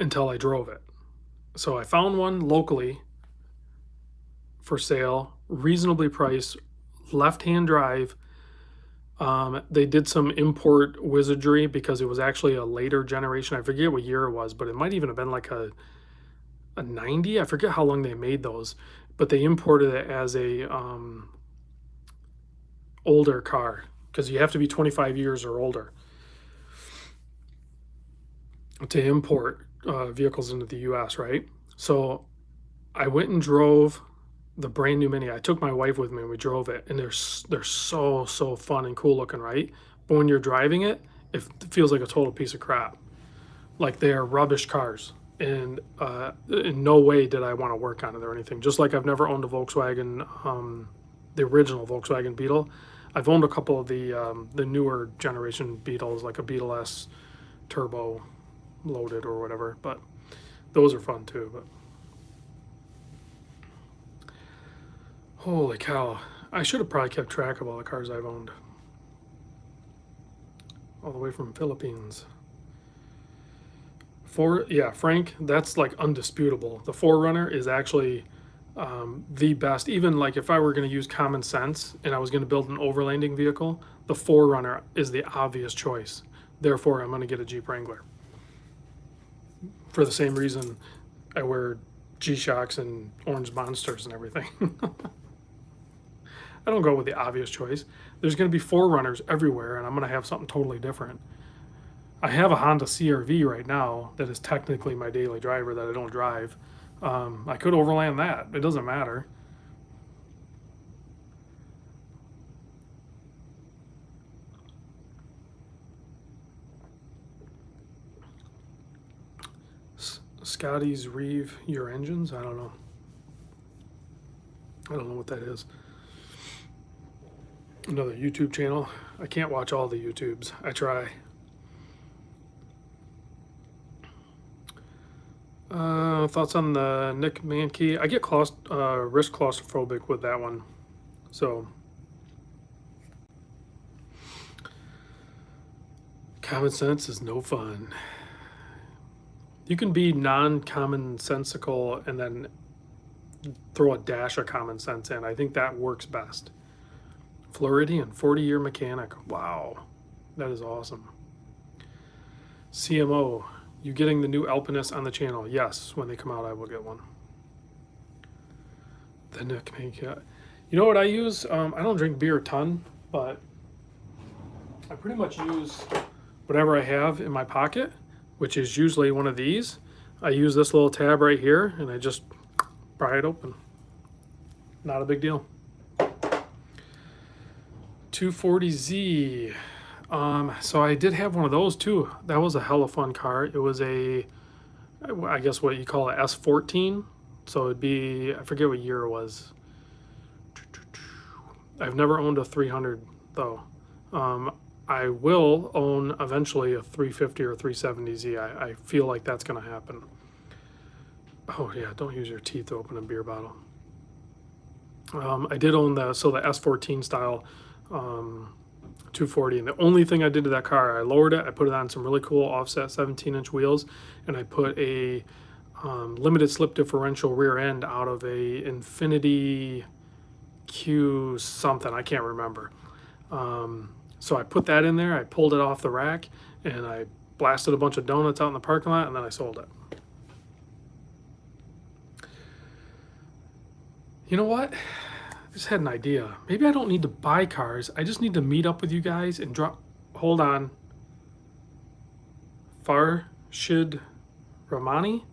until I drove it. So I found one locally for sale, reasonably priced, left-hand drive. They did some import wizardry because it was actually a later generation. I forget what year it was, but it might even have been like a 90. I forget how long they made those, but they imported it as a older car because you have to be 25 years or older to import vehicles into the US, right? So I went and drove the brand new Mini. I took my wife with me and we drove it, and they're so fun and cool looking, right? But when you're driving it, it feels like a total piece of crap. Like they are rubbish cars, and in no way did I want to work on it or anything. Just like I've never owned a Volkswagen, the original Volkswagen Beetle. I've owned a couple of the newer generation Beetles, like a Beetle S Turbo loaded or whatever, but those are fun too. But holy cow, I should have probably kept track of all the cars I've owned, all the way from Philippines. Yeah, Frank, that's like undisputable. The 4Runner is actually the best. Even like if I were going to use common sense and I was going to build an overlanding vehicle, the 4Runner is the obvious choice. Therefore, I'm going to get a Jeep Wrangler. For the same reason I wear G-Shocks and orange monsters and everything. I don't go with the obvious choice. There's going to be 4Runners everywhere, and I'm going to have something totally different. I have a Honda CR-V right now that is technically my daily driver that I don't drive. I could overland that. It doesn't matter. Scotty's Reeve Your Engines? I don't know. I don't know what that is. Another YouTube channel. I can't watch all the YouTubes. I try. Thoughts on the Nick Mankey? I get wrist claustrophobic with that one. So, common sense is no fun. You can be non-commonsensical and then throw a dash of common sense in. I think that works best. Floridian, 40-year mechanic. Wow, that is awesome. CMO, you getting the new Alpinist on the channel? Yes, when they come out, I will get one. The Nick Mankey. You know what I use? I don't drink beer a ton, but I pretty much use whatever I have in my pocket, which is usually one of these. I use this little tab right here, and I just pry it open. Not a big deal. 240Z. So I did have one of those too. That was a hella fun car. It was I guess what you call a S14. So it'd be, I forget what year it was. I've never owned a 300 though. I will own eventually a 350 or 370Z. I feel like that's going to happen. Oh yeah, don't use your teeth to open a beer bottle. I did own the S14 style 240, and the only thing I did to that car, I lowered it, I put it on some really cool offset 17-inch wheels, and I put a limited slip differential rear end out of a Infinity Q something, I can't remember. So I put that in there, I pulled it off the rack, and I blasted a bunch of donuts out in the parking lot, and then I sold it. You know what? I just had an idea. Maybe I don't need to buy cars. I just need to meet up with you guys and drop. Hold on. Farshid Rahmani?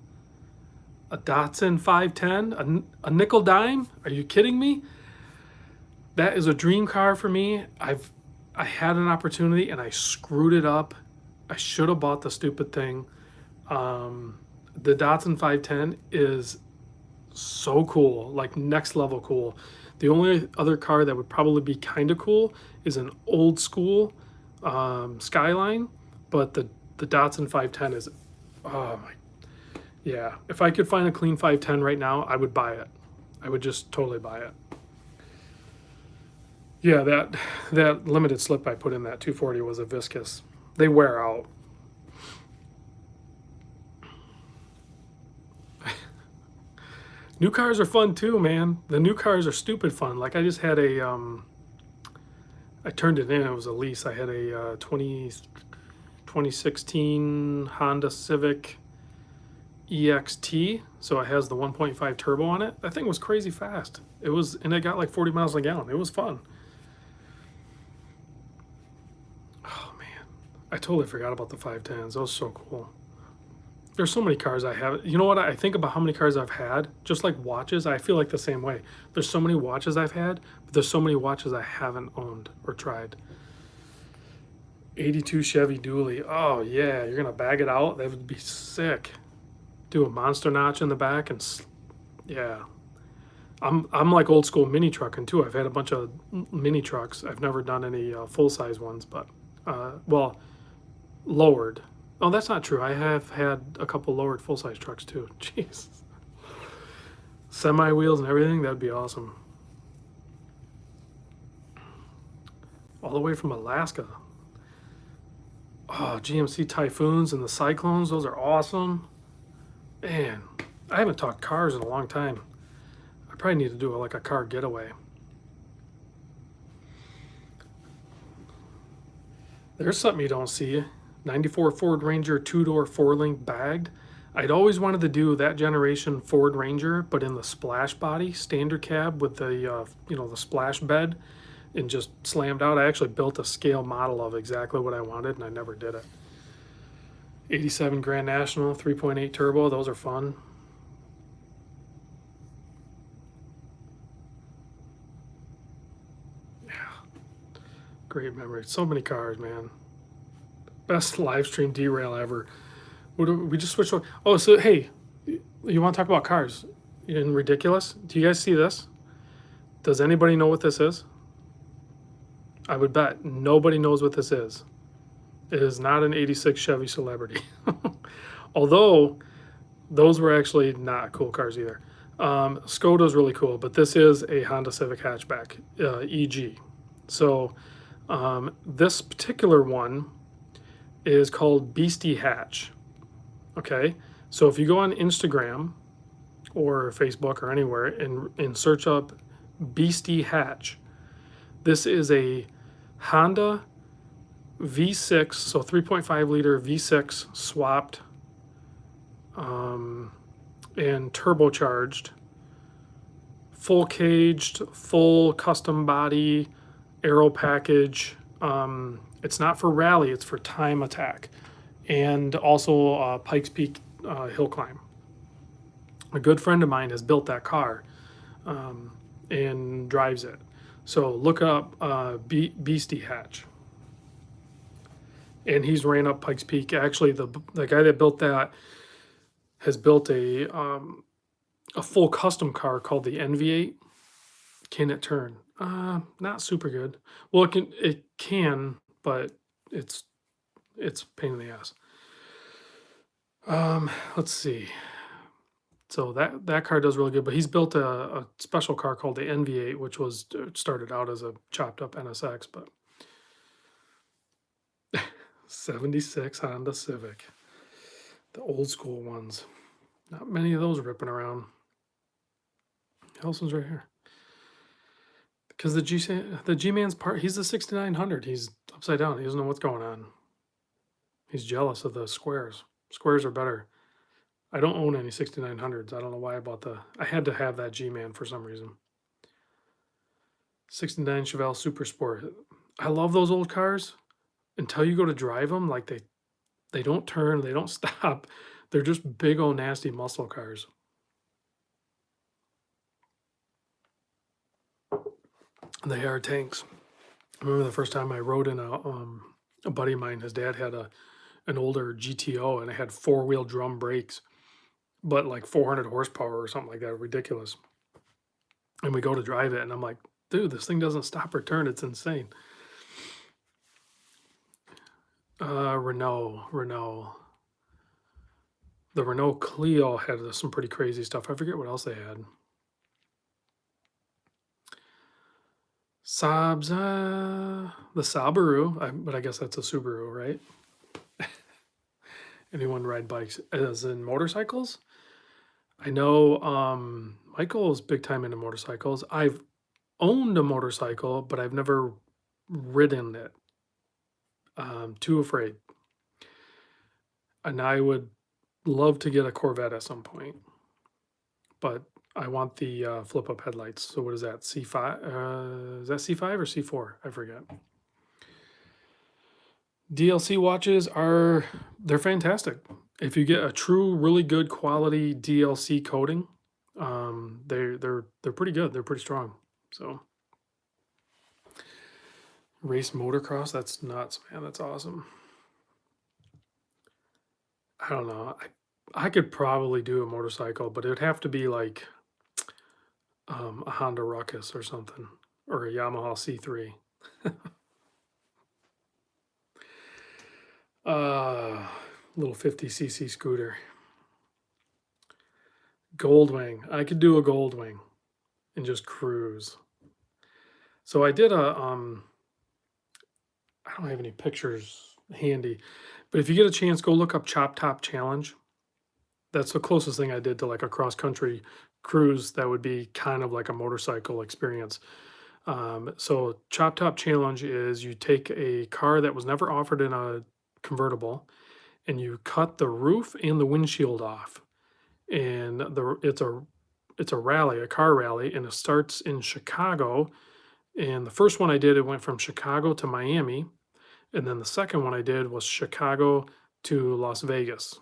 A Datsun 510? A nickel dime? Are you kidding me? That is a dream car for me. I had an opportunity and I screwed it up. I should have bought the stupid thing. The Datsun 510 is so cool, like next level cool. The only other car that would probably be kind of cool is an old school Skyline, but the Datsun 510 is, oh my, yeah. If I could find a clean 510 right now, I would buy it. I would just totally buy it. Yeah, that limited slip I put in that 240 was a viscous. They wear out. New cars are fun too, man. The new cars are stupid fun. Like I just had I turned it in. It was a lease. I had a 2016 Honda Civic EXT. So it has the 1.5 turbo on it. That thing was crazy fast. It was, and it got like 40 miles a gallon. It was fun. Oh man, I totally forgot about the 510s. That was so cool. There's so many cars I have. You know what? I think about how many cars I've had, just like watches. I feel like the same way. There's so many watches I've had, but there's so many watches I haven't owned or tried. 82 Chevy Dually. Oh yeah, you're gonna bag it out? That would be sick. Do a monster notch in the back and yeah. I'm like old school mini trucking too. I've had a bunch of mini trucks. I've never done any full size ones, but well, lowered. Oh, that's not true. I have had a couple lowered full size trucks too. Jeez. Semi wheels and everything. That'd be awesome. All the way from Alaska. Oh, GMC Typhoons and the Cyclones. Those are awesome. Man, I haven't talked cars in a long time. I probably need to do like a car getaway. There's something you don't see. 94 Ford Ranger 2-door 4-link bagged. I'd always wanted to do that generation Ford Ranger, but in the splash body, standard cab with the the splash bed, and just slammed out. I actually built a scale model of exactly what I wanted, and I never did it. 87 Grand National 3.8 turbo. Those are fun. Yeah, great memory. So many cars, man. Best live stream derail ever. We just switched over. Oh, so hey, you want to talk about cars? In ridiculous? Do you guys see this? Does anybody know what this is? I would bet nobody knows what this is. It is not an 86 Chevy Celebrity. Although those were actually not cool cars either. Skoda's really cool, but this is a Honda Civic hatchback, EG. So this particular one is called Beastie Hatch. Okay, so if you go on Instagram or Facebook or anywhere and search up Beastie Hatch, this is a Honda V6, so 3.5 liter V6 swapped and turbocharged, full caged, full custom body, aero package. It's not for rally, it's for time attack, and also Pikes Peak hill climb. A good friend of mine has built that car and drives it. So look up Beastie Hatch. And he's ran up Pikes Peak. Actually, the guy that built that has built a full custom car called the NV8. Can it turn? Not super good. Well, it can, but it's a pain in the ass. Let's see. So that car does really good, but he's built a special car called the NV8, which was started out as a chopped up NSX, but 76 Honda Civic, the old school ones. Not many of those ripping around. Helson's right here. Because the G-Man's part, he's the 6900. He's upside down. He doesn't know what's going on. He's jealous of the squares. Squares are better. I don't own any 6900s. I don't know why I bought I had to have that G-Man for some reason. '69 Chevelle Super Sport. I love those old cars until you go to drive them. Like they don't turn, they don't stop. They're just big old nasty muscle cars. They are tanks. I remember the first time I rode in a buddy of mine, his dad had an older GTO and it had four-wheel drum brakes, but like 400 horsepower or something like that, ridiculous. And we go to drive it and I'm like, dude, this thing doesn't stop or turn. It's insane. Renault. The Renault Clio had some pretty crazy stuff. I forget what else they had. Saab's, the Subaru, but I guess that's a Subaru, right? Anyone ride bikes as in motorcycles? I know Michael is big time into motorcycles. I've owned a motorcycle, but I've never ridden it. Too afraid. And I would love to get a Corvette at some point, but I want the flip up headlights. So what is that? C5? Is that C5 or C4? I forget. DLC watches they're fantastic. If you get a true, really good quality DLC coating, they're pretty good. They're pretty strong. So race motocross, that's nuts, man. That's awesome. I don't know. I could probably do a motorcycle, but it would have to be like a Honda Ruckus or something, or a Yamaha C3. Uh, Little 50cc scooter. Goldwing. I could do a Goldwing and just cruise. So I did I don't have any pictures handy, but if you get a chance, go look up Chop Top Challenge. That's the closest thing I did to like a cross country cruise that would be kind of like a motorcycle experience. So Chop Top Challenge is you take a car that was never offered in a convertible and you cut the roof and the windshield off. And it's a rally, a car rally, and it starts in Chicago. And the first one I did, it went from Chicago to Miami, and then the second one I did was Chicago to Las Vegas.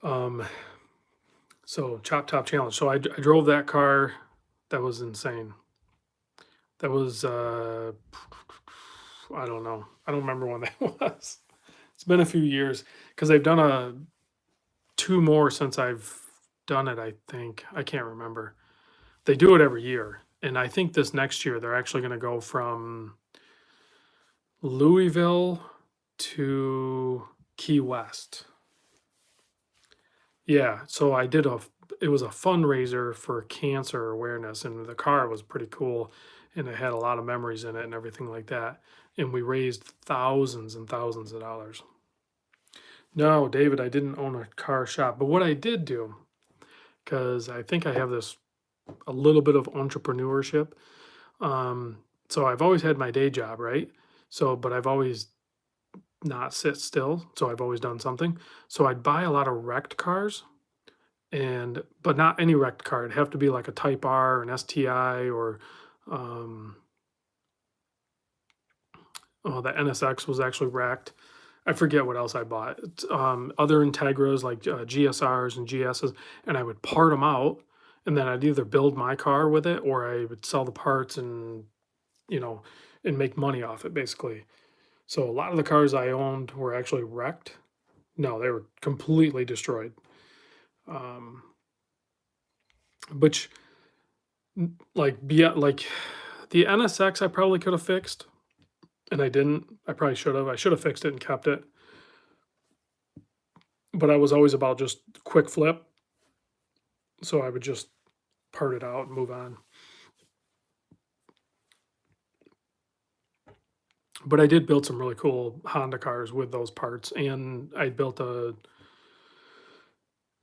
Um, so Chop Top Challenge. So I drove that car. That was insane. That was I don't know. I don't remember when that was. It's been a few years because they've done two more since I've done it. I think I can't remember. They do it every year, and I think this next year they're actually going to go from Louisville to Key West. Yeah, so it was a fundraiser for cancer awareness, and the car was pretty cool, and it had a lot of memories in it and everything like that, and we raised thousands and thousands of dollars. No, David, I didn't own a car shop, but what I did do, because I think I have this a little bit of entrepreneurship. So I've always had my day job, right? So, but I've always not sit still, so I've always done something. So I'd buy a lot of wrecked cars, and but not any wrecked car. It'd have to be like a Type R, an STI, or um, oh, the NSX was actually wrecked. I forget what else I bought. Other Integras like GSRs and GSs, and I would part them out, and then I'd either build my car with it or I would sell the parts and you know and make money off it basically. So a lot of the cars I owned were actually wrecked. No, they were completely destroyed. Um, which like the NSX I probably could have fixed, and I didn't. I probably should have. I should have fixed it and kept it. But I was always about just quick flip, so I would just part it out and move on. But I did build some really cool Honda cars with those parts, and I built a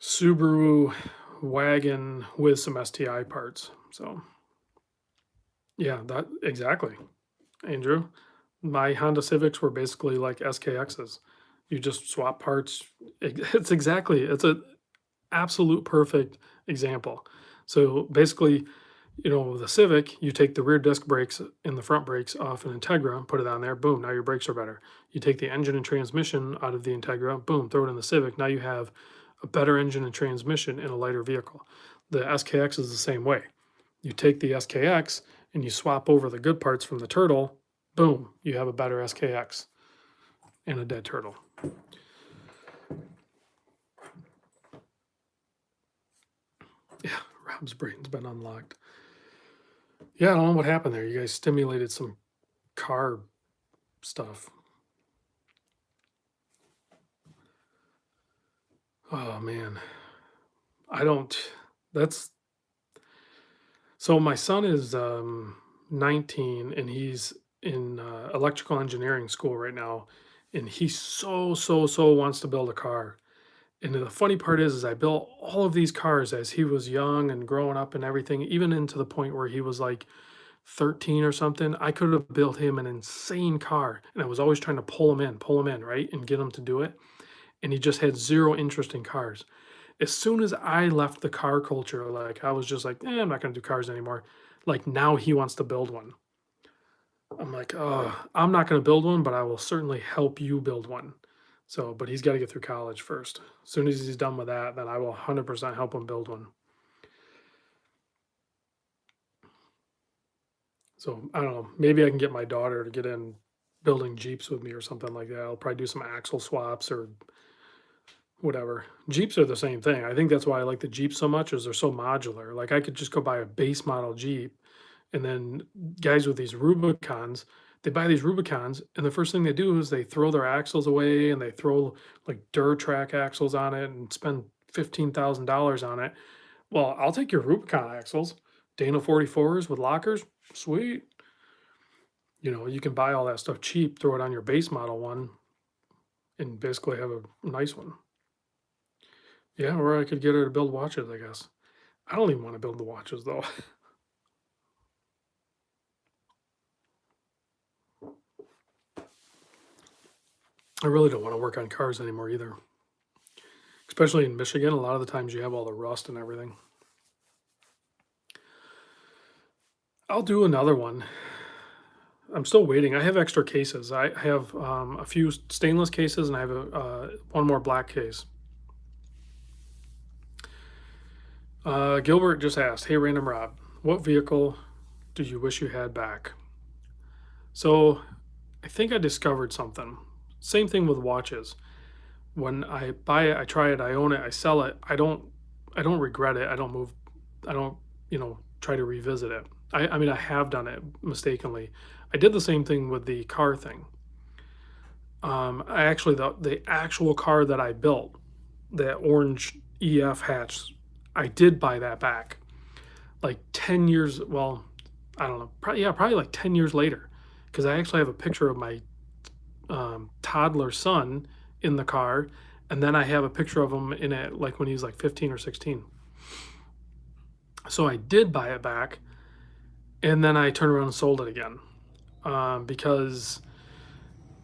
Subaru wagon with some STI parts. So yeah, that exactly, Andrew. My Honda Civics were basically like SKXs. You just swap parts. It's exactly. It's a absolute perfect example. So basically, the Civic, you take the rear disc brakes and the front brakes off an Integra, put it on there, boom, now your brakes are better. You take the engine and transmission out of the Integra, boom, throw it in the Civic. Now you have a better engine and transmission in a lighter vehicle. The SKX is the same way. You take the SKX and you swap over the good parts from the Turtle, boom, you have a better SKX and a dead Turtle. Yeah, Rob's brain's been unlocked. Yeah, I don't know what happened there. You guys stimulated some car stuff. Oh man. I don't that's so my son is 19 and he's in electrical engineering school right now, and he so wants to build a car. And the funny part is I built all of these cars as he was young and growing up and everything, even into the point where he was like 13 or something. I could have built him an insane car, and I was always trying to pull him in, right, and get him to do it. And he just had zero interest in cars. As soon as I left the car culture, like I was just like, I'm not gonna do cars anymore. Like now he wants to build one. I'm like, oh, I'm not gonna build one, but I will certainly help you build one. So, but he's got to get through college first. As soon as he's done with that, then I will 100% help him build one. So I don't know. Maybe I can get my daughter to get in building Jeeps with me or something like that. I'll probably do some axle swaps or whatever. Jeeps are the same thing. I think that's why I like the Jeep so much is they're so modular. Like I could just go buy a base model Jeep, and then guys with these Rubicons, they buy these Rubicons and the first thing they do is they throw their axles away and they throw like Durtrack axles on it and spend $15,000 on it. Well, I'll take your Rubicon axles, Dana 44s with lockers, sweet. You can buy all that stuff cheap, throw it on your base model one, and basically have a nice one. Yeah, or I could get her to build watches, I guess. I don't even want to build the watches though. I really don't want to work on cars anymore either. Especially in Michigan, a lot of the times you have all the rust and everything. I'll do another one. I'm still waiting. I have extra cases. I have a few stainless cases, and I have one more black case. Gilbert just asked, "Hey, Random Rob, what vehicle do you wish you had back?" So I think I discovered something. Same thing with watches. When I buy it, I try it, I own it, I sell it. I don't regret it. I don't move. I don't try to revisit it. I mean I have done it mistakenly. I did the same thing with the car thing. I actually the actual car that I built, that orange EF hatch, I did buy that back like 10 years. Well, I don't know. Probably like 10 years later, because I actually have a picture of my toddler son in the car, and then I have a picture of him in it like when he's like 15 or 16. So I did buy it back, and then I turned around and sold it again, because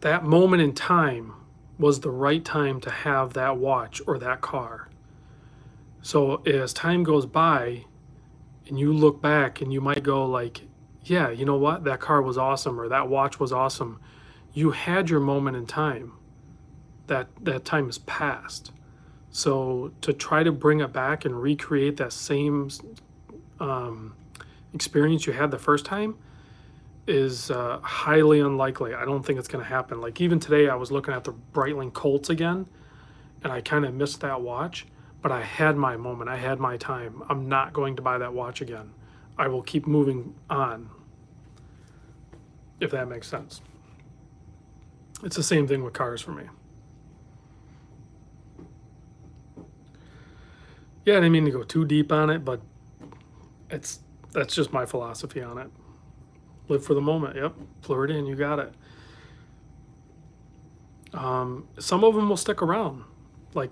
that moment in time was the right time to have that watch or that car. So as time goes by and you look back and you might go like, yeah, you know what? That car was awesome or that watch was awesome. You had your moment in time. That time is past. So to try to bring it back and recreate that same experience you had the first time is highly unlikely. I don't think it's going to happen. Like even today, I was looking at the Breitling Colts again, and I kind of missed that watch, but I had my moment. I had my time. I'm not going to buy that watch again. I will keep moving on, if that makes sense. It's the same thing with cars for me. Yeah, I didn't mean to go too deep on it, but that's just my philosophy on it. Live for the moment. Yep, plug it in. You got it. Some of them will stick around. Like,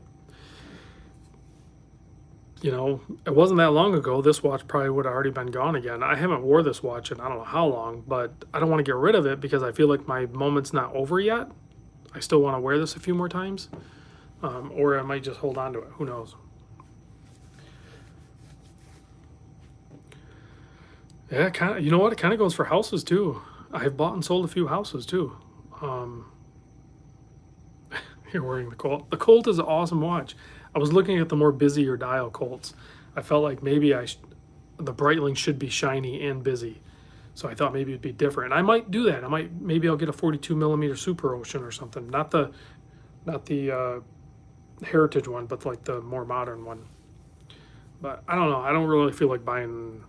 it wasn't that long ago. This watch probably would have already been gone again. I haven't wore this watch in I don't know how long, but I don't want to get rid of it because I feel like my moment's not over yet. I still want to wear this a few more times, or I might just hold on to it. Who knows? Yeah, kind of. You know what? It kind of goes for houses too. I've bought and sold a few houses too. Um, you're wearing the Colt. The Colt is an awesome watch. I was looking at the more busier dial Colts. I felt like maybe the Breitling should be shiny and busy. So I thought maybe it'd be different. I might do that. Maybe I'll get a 42 millimeter Super Ocean or something. Not the Heritage one, but like the more modern one. But I don't know. I don't really feel like buying.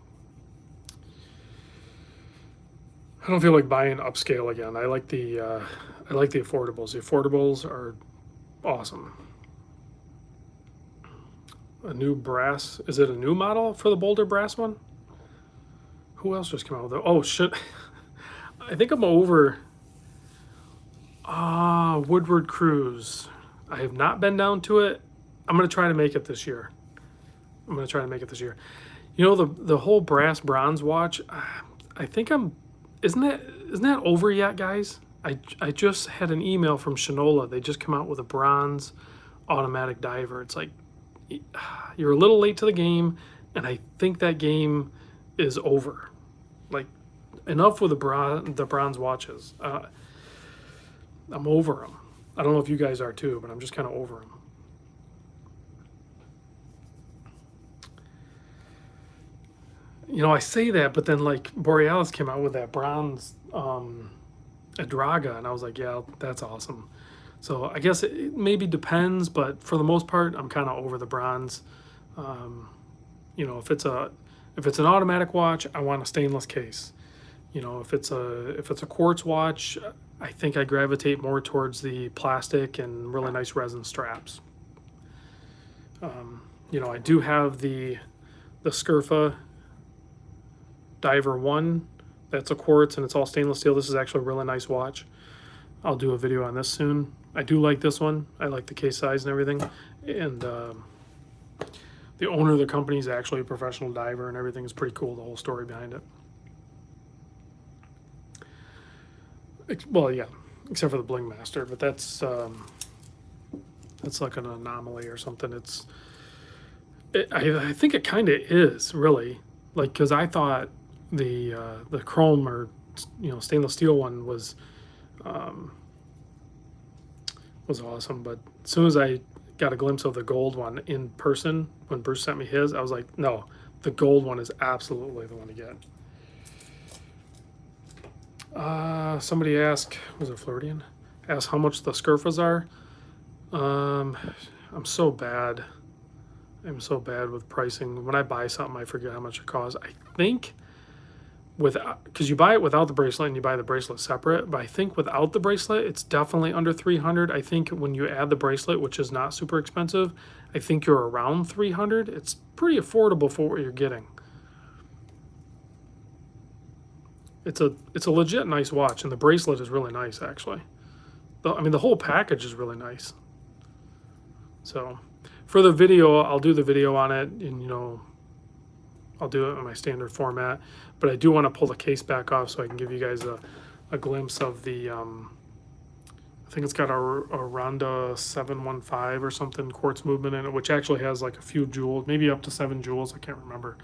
I don't feel like buying upscale again. I like the affordables. The affordables are awesome. A new brass. Is it a new model for the Boulder brass one? Who else just came out with it? Oh shit! I think I'm over. Woodward Cruise. I have not been down to it. I'm gonna try to make it this year. I'm gonna try to make it this year. You know the whole brass bronze watch. I think I'm. Isn't that over yet, guys? I just had an email from Shinola. They just come out with a bronze automatic diver. It's like you're a little late to the game, and I think that game is over. Like enough with the bronze watches. I'm over them. I don't know if you guys are too, but I'm just kind of over them. You know, I say that, but then like Borealis came out with that bronze Adraga, and I was like, yeah, that's awesome. So I guess it maybe depends, but for the most part, I'm kind of over the bronze. Um, you know, if it's an automatic watch, I want a stainless case. You know, if it's a quartz watch, I think I gravitate more towards the plastic and really nice resin straps. You know, I do have the Scurfa Diver One. That's a quartz and it's all stainless steel. This is actually a really nice watch. I'll do a video on this soon. I do like this one. I like the case size and everything. And the owner of the company is actually a professional diver and everything is pretty cool. The whole story behind it. Well, yeah, except for the Bling Master, but that's like an anomaly or something. I think it kind of is really like because I thought the chrome or stainless steel one um, was awesome, but as soon as I got a glimpse of the gold one in person when Bruce sent me his, I was like, no, the gold one is absolutely the one to get. Somebody asked, was it Floridian? Asked how much the Scurfas are. Um, I'm so bad. I'm so bad with pricing. When I buy something, I forget how much it costs. I think because you buy it without the bracelet and you buy the bracelet separate, but I think without the bracelet, it's definitely under 300. I think when you add the bracelet, which is not super expensive, I think you're around 300. It's pretty affordable for what you're getting. It's a legit nice watch, and the bracelet is really nice actually. I mean, the whole package is really nice. So, for the video, I'll do the video on it, and I'll do it in my standard format. But I do want to pull the case back off so I can give you guys a glimpse of the. I think it's got a Ronda 715 or something quartz movement in it, which actually has like a few jewels, maybe up to 7 jewels. I can't remember.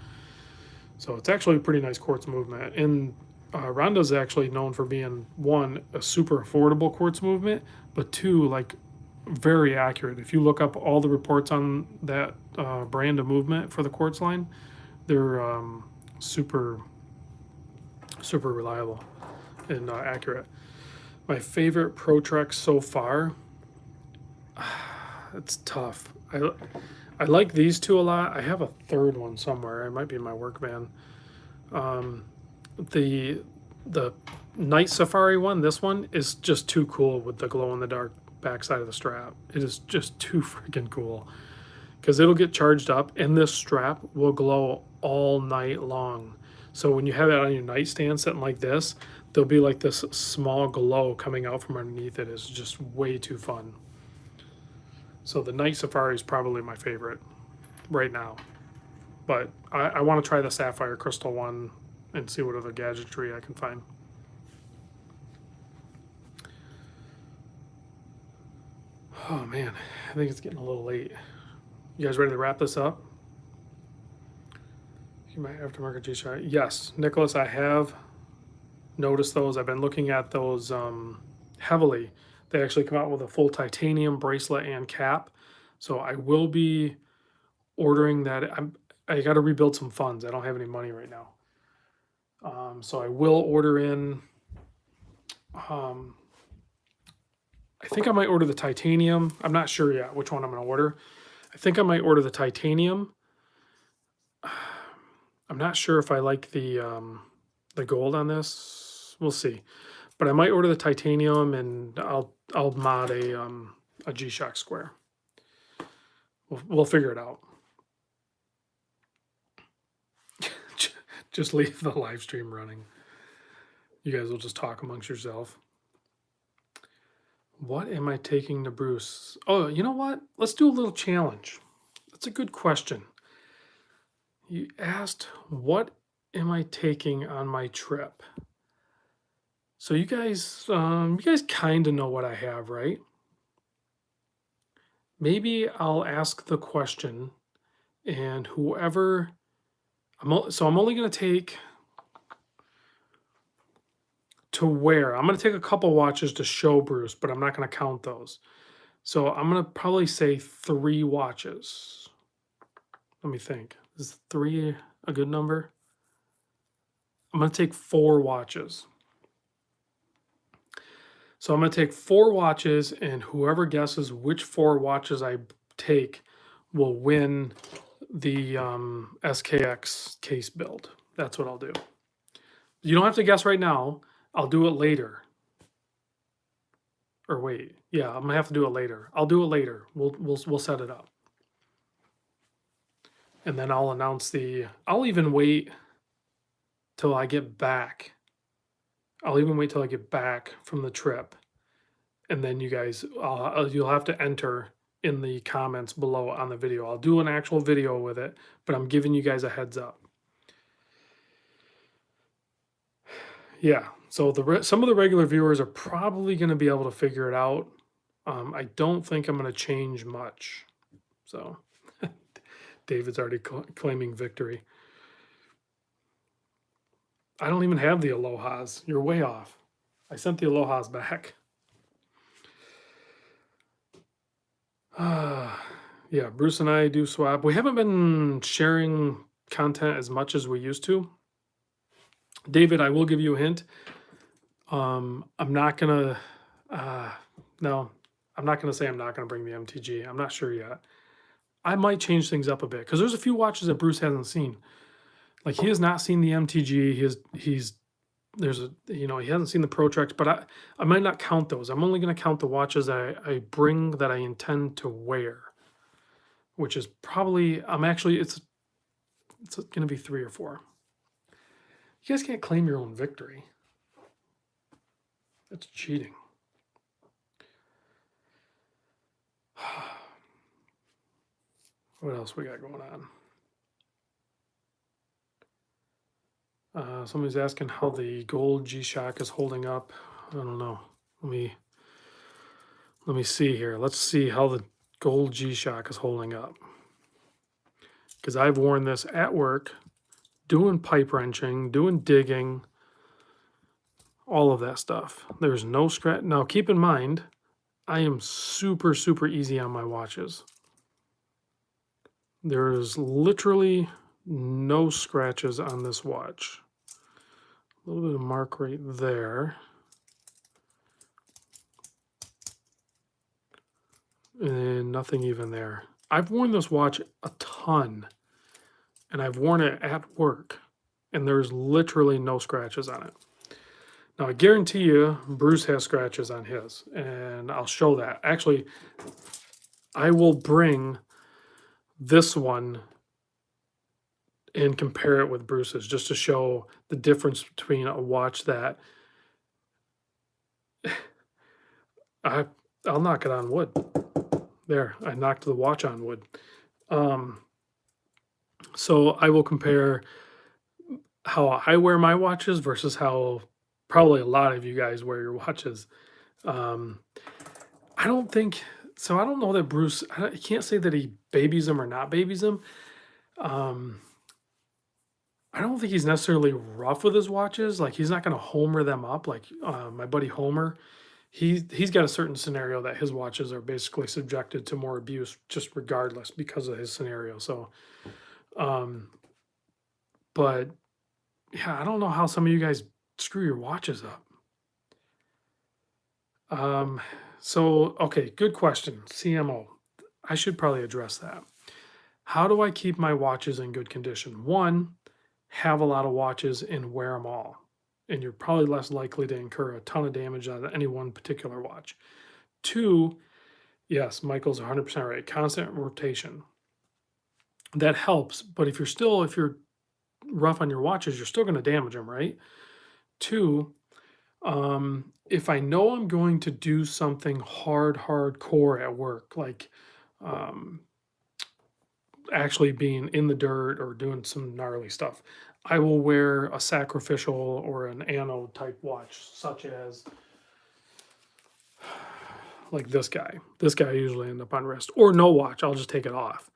So it's actually a pretty nice quartz movement. And Ronda's actually known for being one, a super affordable quartz movement, but two, like very accurate. If you look up all the reports on that brand of movement for the quartz line, they're super reliable and accurate. My favorite Pro Trek so far, it's tough. I like these two a lot. I have a third one somewhere. It might be in my work van. The Night Safari one, this one is just too cool with the glow in the dark backside of the strap. It is just too freaking cool because it'll get charged up and this strap will glow all night long. So when you have it on your nightstand sitting like this, there'll be like this small glow coming out from underneath it. It's just way too fun. So the Night Safari is probably my favorite right now. But I want to try the Sapphire Crystal one and see what other gadgetry I can find. Oh man, I think it's getting a little late. You guys ready to wrap this up? My aftermarket G-Shock. Yes, Nicholas, I have noticed those. I've been looking at those heavily. They actually come out with a full titanium bracelet and cap. So I will be ordering that. I got to rebuild some funds. I don't have any money right now. So I will order in. Um, I think I might order the titanium. I'm not sure yet which one I'm going to order. I think I might order the titanium. I'm not sure if I like the gold on this. We'll see. But I might order the titanium, and I'll mod a G-Shock square. We'll figure it out. Just leave the live stream running. You guys will just talk amongst yourself. What am I taking to Bruce? Oh, you know what? Let's do a little challenge. That's a good question. You asked, what am I taking on my trip? So you guys kind of know what I have, right? Maybe I'll ask the question, and whoever I'm only going to take to wear. I'm going to take a couple watches to show Bruce, but I'm not going to count those. So I'm going to probably say 3 watches. Let me think. Is 3 a good number? I'm going to take 4 watches. So I'm going to take 4 watches, and whoever guesses which 4 watches I take will win the SKX case build. That's what I'll do. You don't have to guess right now. I'll do it later. Or wait, yeah, I'm gonna have to do it later. I'll do it later. We'll set it up, and then I'll announce the. I'll even wait till I get back. I'll even wait till I get back from the trip, and then you guys, you'll have to enter in the comments below on the video. I'll do an actual video with it, but I'm giving you guys a heads up. Yeah, so some of the regular viewers are probably going to be able to figure it out. I don't think I'm going to change much. So David's already claiming victory. I don't even have the Alohas. You're way off. I sent the Alohas back. Yeah, Bruce and I do swap. We haven't been sharing content as much as we used to. David, I will give you a hint. I'm not gonna. No, I'm not gonna say I'm not gonna bring the MTG. I'm not sure yet. I might change things up a bit because there's a few watches that Bruce hasn't seen. Like he has not seen the MTG. He hasn't seen the Protrax, but I might not count those. I'm only going to count the watches I bring that I intend to wear, which is probably it's going to be 3 or 4. You guys can't claim your own victory. That's cheating. What else we got going on? Somebody's asking how the gold G-Shock is holding up. I don't know. Let me see here. Let's see how the gold G-Shock is holding up. Because I've worn this at work, doing pipe wrenching, doing digging, all of that stuff. There's no scratch. Now, keep in mind, I am super, super easy on my watches. There is literally no scratches on this watch. A little bit of mark right there. And nothing even there. I've worn this watch a ton, and I've worn it at work, and there's literally no scratches on it. Now, I guarantee you Bruce has scratches on his, and I'll show that. Actually, I will bring this one and compare it with Bruce's just to show the difference between a watch that I'll knock it on wood. There, I knocked the watch on wood. So I will compare how I wear my watches versus how probably a lot of you guys wear your watches. I don't know that Bruce, I can't say that he babies them or not babies them. I don't think he's necessarily rough with his watches. Like he's not going to homer them up like my buddy Homer. He's got a certain scenario that his watches are basically subjected to more abuse just regardless because of his scenario. So, um, but yeah, I don't know how some of you guys screw your watches up. Um, so okay, good question. CMO. I should probably address that. How do I keep my watches in good condition? One, have a lot of watches and wear them all. And you're probably less likely to incur a ton of damage on any one particular watch. Two, yes, Michael's 100% right. Constant rotation. That helps, but if you're rough on your watches, you're still going to damage them, right? Two, if I know I'm going to do something hardcore at work, like um, actually being in the dirt or doing some gnarly stuff, I will wear a sacrificial or an anode type watch, such as like this guy. This guy usually end up on wrist or no watch. I'll just take it off.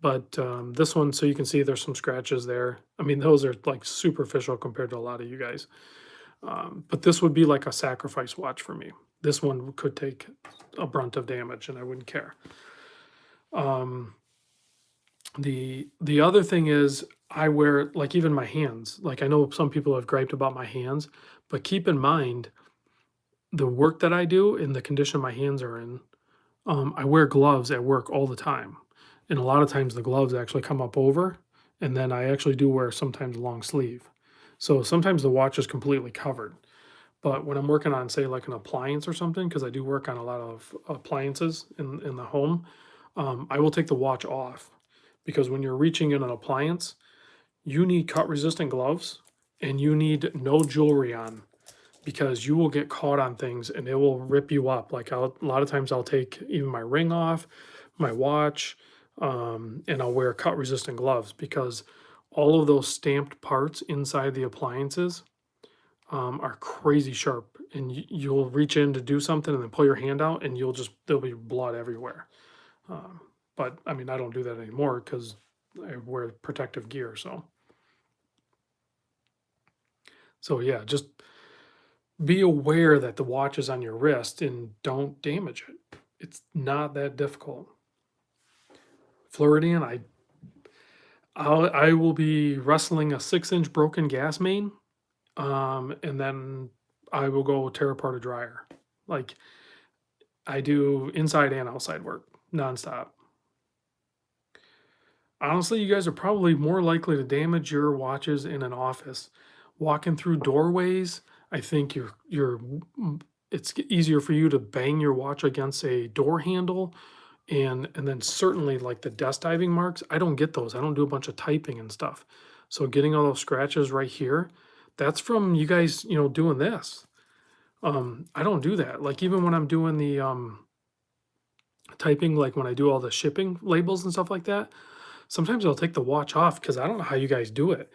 But this one, so you can see there's some scratches there. I mean, those are like superficial compared to a lot of you guys. But this would be like a sacrifice watch for me. This one could take a brunt of damage, and I wouldn't care. Um, the other thing is I wear like even my hands. Like I know some people have griped about my hands, but keep in mind the work that I do and the condition my hands are in. I wear gloves at work all the time, and a lot of times the gloves actually come up over, and then I actually do wear sometimes long sleeve. So sometimes the watch is completely covered. But when I'm working on, say, like an appliance or something, because I do work on a lot of appliances in the home, I will take the watch off because when you're reaching in an appliance, you need cut resistant gloves and you need no jewelry on because you will get caught on things and it will rip you up. Like a lot of times I'll take even my ring off, my watch, and I'll wear cut resistant gloves because all of those stamped parts inside the appliances are crazy sharp, and you'll reach in to do something and then pull your hand out, and there'll be blood everywhere. Um, but I mean, I don't do that anymore because I wear protective gear. So yeah, just be aware that the watch is on your wrist and don't damage it. It's not that difficult. Floridian, I will be wrestling a 6-inch broken gas main, and then I will go tear apart a dryer. Like I do inside and outside work nonstop. Honestly, you guys are probably more likely to damage your watches in an office. Walking through doorways, I think it's easier for you to bang your watch against a door handle and then certainly like the desk diving marks, I don't get those. I don't do a bunch of typing and stuff. So getting all those scratches right here, that's from you guys, doing this. I don't do that. Like even when I'm doing the typing, like when I do all the shipping labels and stuff like that, sometimes I'll take the watch off because I don't know how you guys do it.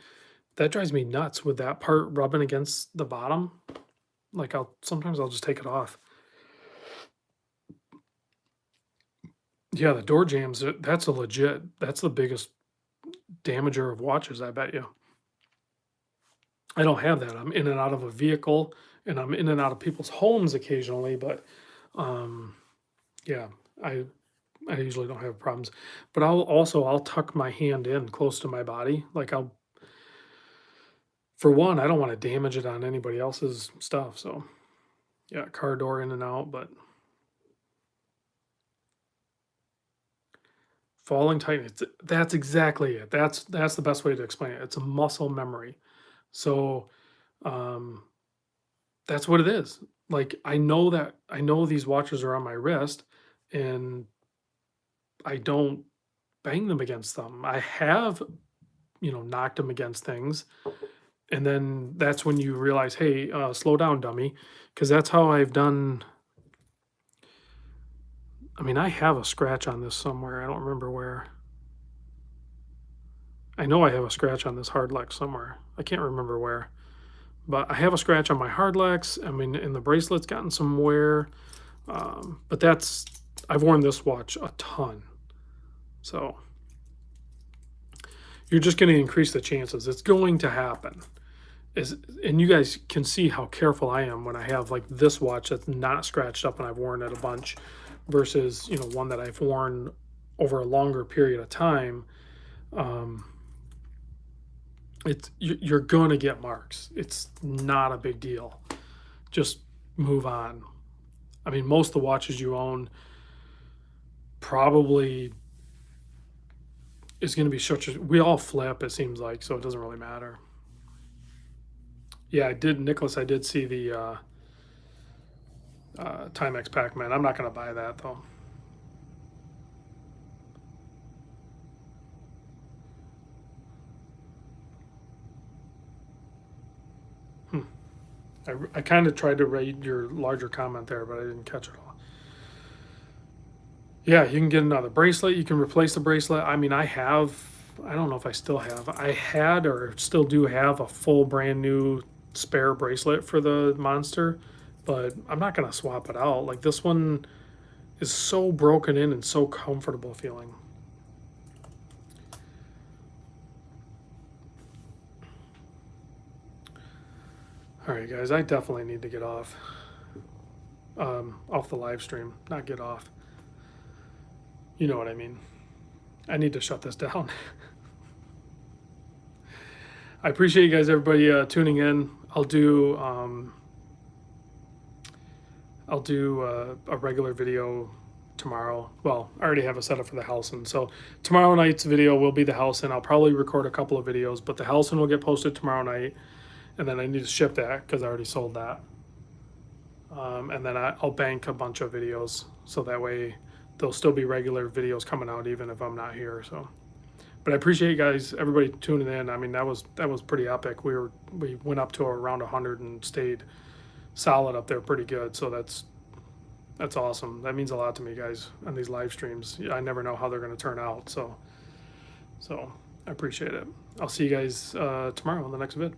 That drives me nuts with that part rubbing against the bottom. Like I'll just take it off. Yeah, the door jams, that's the biggest damager of watches, I bet you. I don't have that. I'm in and out of a vehicle and I'm in and out of people's homes occasionally, but um yeah, I I usually don't have problems. But I'll tuck my hand in close to my body. Like for one, I don't want to damage it on anybody else's stuff. So yeah, car door in and out, but falling tight, that's exactly it. That's the best way to explain it. It's a muscle memory. So um that's what it is. Like I know these watches are on my wrist and I don't bang them against them. I have, knocked them against things. And then that's when you realize, hey, slow down, dummy. Because that's how I've done. I mean, I have a scratch on this somewhere. I don't remember where. I know I have a scratch on this Hardlex somewhere. I can't remember where. But I have a scratch on my Hardlex. I mean, and the bracelet's gotten some wear. But I've worn this watch a ton. So you're just going to increase the chances. It's going to happen. Is and you guys can see how careful I am when I have like this watch that's not scratched up and I've worn it a bunch versus, one that I've worn over a longer period of time. Um, you're going to get marks. It's not a big deal. Just move on. I mean, most of the watches you own probably is going to be such a, we all flip, it seems like, so it doesn't really matter. Yeah, I did, Nicholas. I did see the Timex Pac-Man. I'm not going to buy that though. Hmm. I kind of tried to read your larger comment there, but I didn't catch it all. Yeah, you can get another bracelet. You can replace the bracelet. I mean, I don't know if I still have, I had or still do have a full brand new spare bracelet for the Monster, but I'm not going to swap it out. Like this one is so broken in and so comfortable feeling. All right, guys, I definitely need to get off the live stream, not get off. You know what I mean. I need to shut this down. I appreciate you guys, everybody, tuning in. I'll do a regular video tomorrow. Well, I already have a setup for the Hellson. So tomorrow night's video will be the Hellson. I'll probably record a couple of videos, but the Hellson will get posted tomorrow night. And then I need to ship that because I already sold that. And then I'll bank a bunch of videos so that way there'll still be regular videos coming out even if I'm not here. So, but I appreciate you guys, everybody tuning in. I mean, that was pretty epic. We went up to around 100 and stayed solid up there pretty good. So that's awesome. That means a lot to me, guys, on these live streams. I never know how they're going to turn out. So I appreciate it. I'll see you guys tomorrow on the next vid.